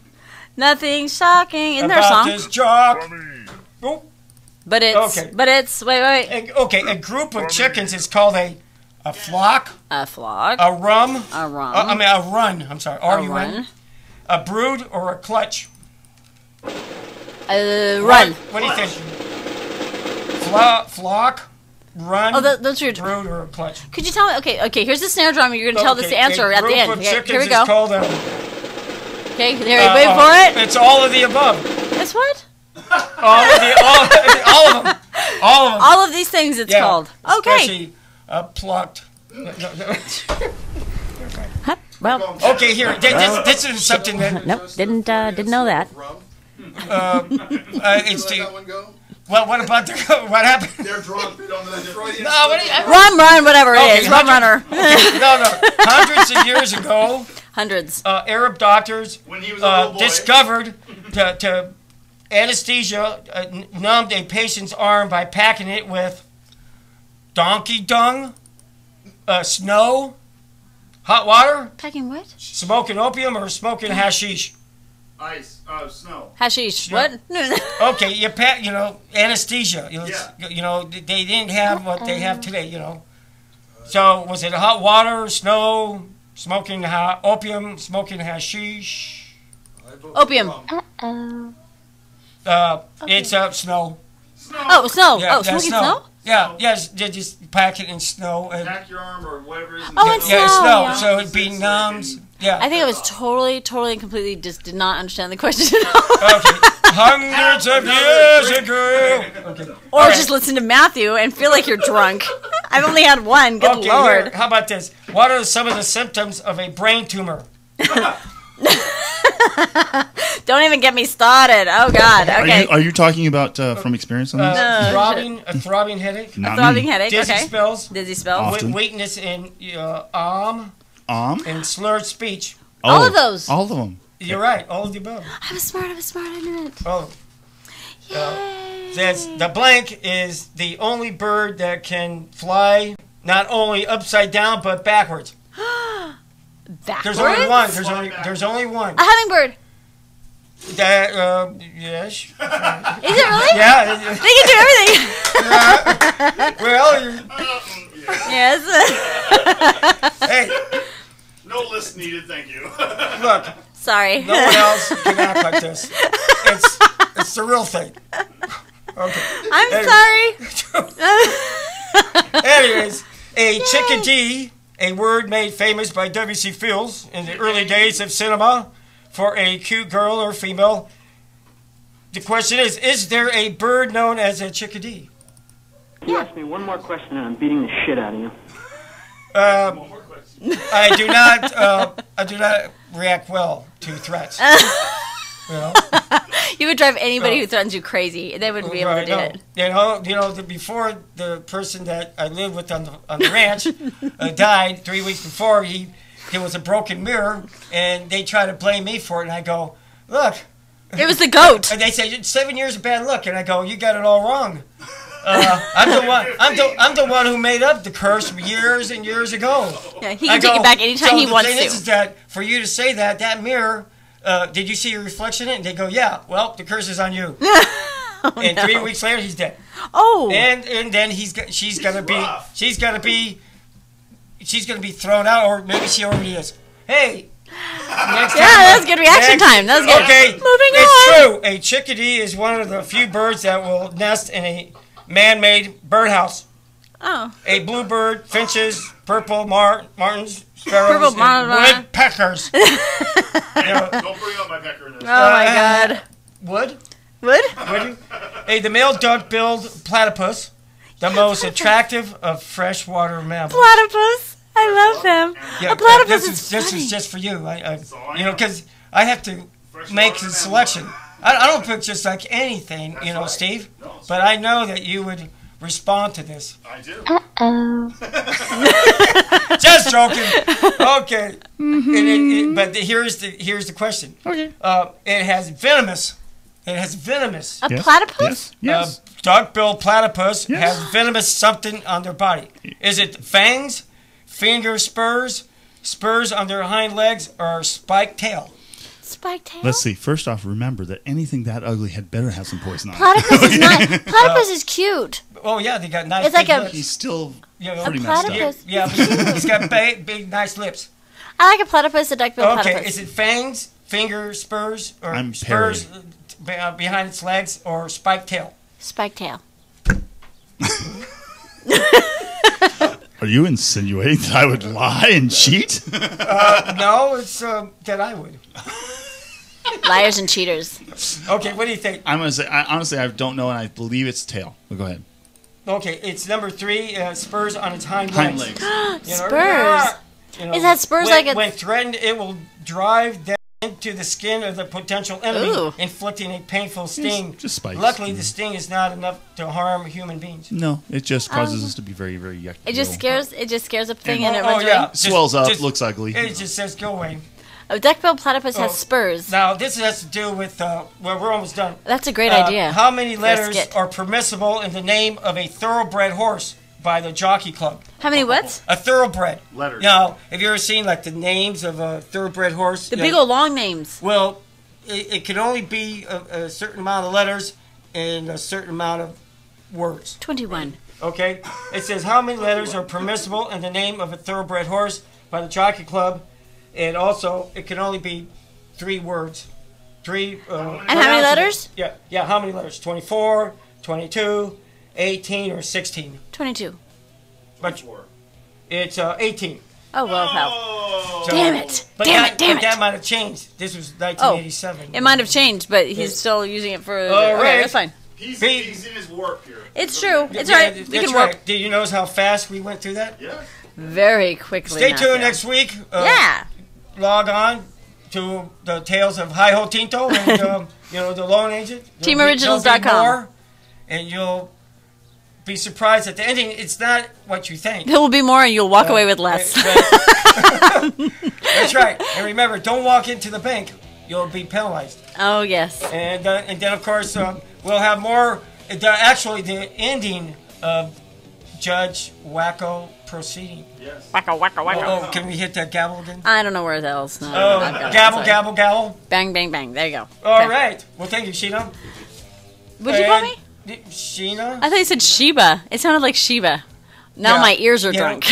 Nothing shocking. Isn't there a about song? this jock. Oh. But it's wait. Okay, a group of chickens is called a flock. A flock. A rum. A rum. I mean a run. I'm sorry. run. A brood or a clutch. Run. What do you think? Flock. Run. Oh, those are brood or a clutch. Could you tell me? Okay. Here's the snare drum. You're going to tell us the answer at the end. Okay, here we go. Called okay, there. Wait for it. It's all of the above. It's what? All of them. All of these things. It's called. Okay. Especially plucked. Well. Okay, here. This is something that. Nope. Didn't know that. It's the. Well, what about what happened? They're drunk. They don't know the Run, whatever it is. Rum runner. No. Hundreds of years ago. Hundreds. Arab doctors when he was a little boy, discovered to anesthesia numbed a patient's arm by packing it with donkey dung, snow, hot water. Packing what? Smoking opium or smoking hashish. Ice, snow. Hashish. What? Okay, you anesthesia. They didn't have what they have today. So was it hot water, snow, smoking opium, smoking hashish? Opium. It's snow. Oh, snow. Yeah, smoking snow? Yeah, yes, they just pack it in snow. Pack your arm or whatever it is. Oh, it's snow. Yeah, snow. Yeah. So it'd be numbs. Yeah. I think I was totally and completely just did not understand the question. Okay. Hundreds of years ago. Okay. Or just listen to Matthew and feel like you're drunk. I've only had one. Good Lord. Here, how about this? What are some of the symptoms of a brain tumor? Don't even get me started. Oh God. Okay. Are you talking about from experience on this? A throbbing headache. Not a throbbing me. headache. Dizzy Okay. spells. Dizzy spells. Often. Weakness in and slurred speech. All of those. All of them. You're right. All of the above. I was smart. I knew it. Oh. Says the blank is the only bird that can fly not only upside down but backwards. Backwards? There's only one. There's only one. A hummingbird. That yes. Is it really? Yeah. They can do everything. Well, yes. Hey. No list needed, thank you. Look. Sorry. No one else can act like this. It's the real thing. Okay. I'm sorry. Anyways, a chickadee, a word made famous by W.C. Fields in the early days of cinema for a cute girl or female. The question is there a bird known as a chickadee? You asked me one more question and I'm beating the shit out of you. I do not react well to threats. You would drive anybody who threatens you crazy. They wouldn't be able to do it. Before the person that I lived with on the ranch died 3 weeks before, he there was a broken mirror, and they try to blame me for it, and I go, look. It was the goat. And they say 7 years of bad luck, and I go, you got it all wrong. I'm the one. I'm the one who made up the curse years and years ago. Yeah, he can take it back anytime he wants to. The thing is that for you to say that mirror, did you see your reflection in it? And they go, yeah. Well, the curse is on you. And 3 weeks later, he's dead. Oh. And then she's gonna be thrown out, or maybe she already is. Hey. Next that was good reaction time. That was good. Okay. Moving It's on. true. A chickadee is one of the few birds that will nest in a man-made birdhouse. Oh. A bluebird, finches, purple martins, sparrows, Purple and martin. woodpeckers. Don't bring up my pecker in this. Oh my God. Wood? Wood? Would you? Hey, the male duck-billed platypus, the most attractive of freshwater mammals. Platypus. I love them. Yeah, a platypus this is just for you. Because I have to make a selection. I don't pick just like anything, Steve. But I know that you would respond to this. I do. Just joking. Okay. But here's the question. Okay. It has venomous. A platypus? Yes. Duck-billed platypus Yes. has venomous something on their body. Is it fangs, finger spurs on their hind legs, or spiked tail? Spiked tail? Let's see. First off, remember that anything that ugly had better have some poison on it. Platypus is not. Platypus is cute. Oh yeah, they got nice. It's like big a- lips. He's still Yeah, pretty A messed up. platypus. Yeah, but he's got big, nice lips. I like a platypus, a duck-billed Okay, platypus. is it fangs, finger spurs, or I'm spurs behind its legs, or spiked tail? Spiked tail. Are you insinuating that I would lie and cheat? No, it's that I would. Liars and cheaters. Okay, what do you think? I'm gonna say. Honestly, I don't know, and I believe it's tail. But go ahead. Okay, it's number 3. Spurs on its hind Hind legs. legs. Spurs. Is that spurs when, like a- when threatened, it will drive them into the skin of the potential enemy, Ooh. inflicting a painful sting. Just spikes. Luckily, the sting is not enough to harm human beings. No, it just causes us to be very, very yucky. It just scares a thing and it Oh, runs yeah. away. Swells up, Just- looks ugly. It just says, go away. A duck-billed platypus has Oh. spurs. Now, this has to do with, well, we're almost done. That's a great idea. How many for a letters skit. are permissible in the name of a thoroughbred horse by the Jockey Club? How many what? A thoroughbred. Letters. Now, have you ever seen, like, the names of a thoroughbred horse? The big old long names. Well, it can only be a certain amount of letters and a certain amount of words. 21. Okay? It says how many letters are permissible in the name of a thoroughbred horse by the Jockey Club, and also it can only be 3 words. 3. And how many letters? Yeah. How many letters? 24, 22, 18, or 16. 22. But it's 18. Oh, well, hell. Oh. Damn it. But Damn that, it, damn but it. that might have changed. This was 1987. It might have changed, but he's still using it for... All okay, right. that's fine. He's in his warp here. It's true. It's Yeah, all right. We that's can work right. Did you notice how fast we went through that? Yeah. very quickly. Stay Matthew. tuned next week. Yeah. Log on to the Tales of Hi-Ho Tinto and the Lone Agent. TeamOriginals.com. There'll be more, and you'll be surprised at the ending. It's not what you think. There will be more, and you'll walk away with less. That's right. And remember, don't walk into the bank. You'll be penalized. Oh, yes. And then, of course, we'll have more. The ending of Judge Wacko proceeding. Yes. Wacko, wacko, wacko. Oh, can we hit that gavel again? I don't know where else. No, Oh, I've got it. gavel, Sorry. gavel, gavel. Bang, bang, bang. There you go. All Okay. right. Well, thank you, Sheena. What'd you call me? Sheena? I thought you said Sheba. It sounded like Sheba. Now Yeah. my ears are Yeah. drunk.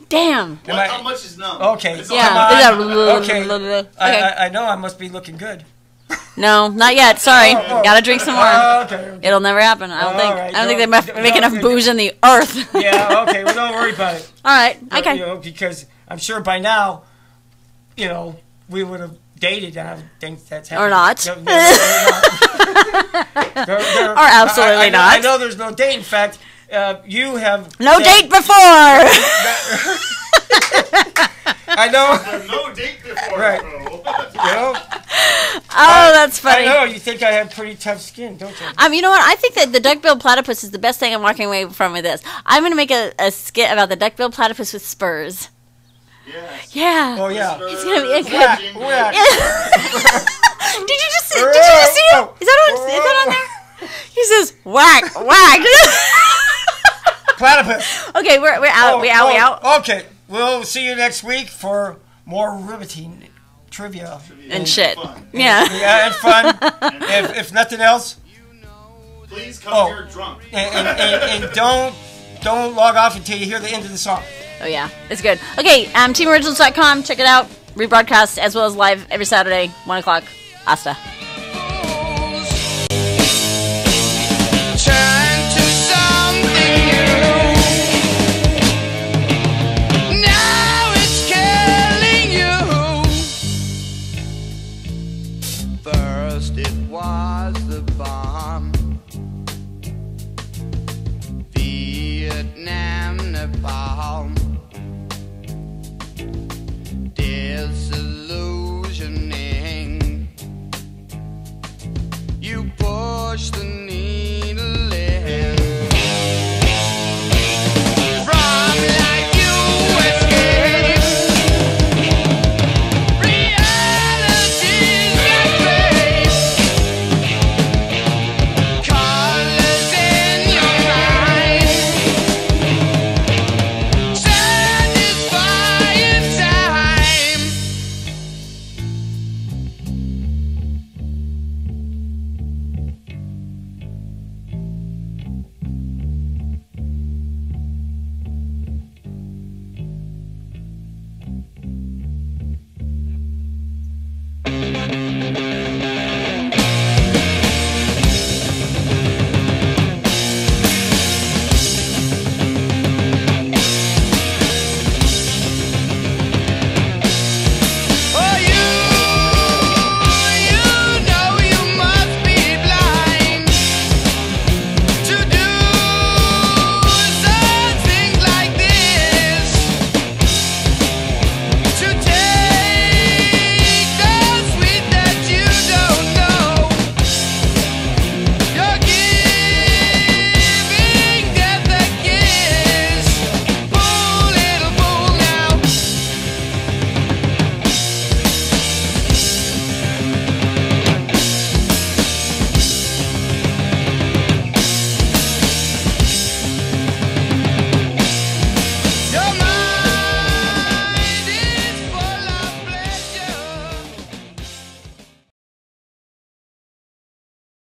Damn. How much is numb? Okay. It's Yeah. Come on. Okay. Okay. I know I must be looking good. No, not yet. Sorry. Gotta drink some more. Okay. It'll never happen. I don't think. right. I don't think they Don't- make enough don't- booze in the earth. Yeah, okay. Well, don't worry about it. All right. Okay. Because I'm sure by now, we would have dated, and I don't think that's happening. Or not. No, or Or absolutely not. I know there's no date. In fact, you have... No said- date before. I know. There's no date before. Right. Oh, that's funny. I know. You think I have pretty tough skin, don't you? You know what? I think that the duck-billed platypus is the best thing I'm walking away from with this. I'm going to make a skit about the duck-billed platypus with spurs. Yeah. Oh yeah. It's gonna be a good. Whack, whack. Did you just see it? Is that on there? He says whack whack. Platypus. Okay, we're out. We out. Okay, we'll see you next week for more riveting trivia And shit. Fun. Yeah. and fun. if nothing else, Please come here drunk. and don't log off until you hear the end of the song. Oh yeah, it's good. Okay, teamoriginals.com. Check it out. Rebroadcast as well as live every Saturday, 1 o'clock. Hasta.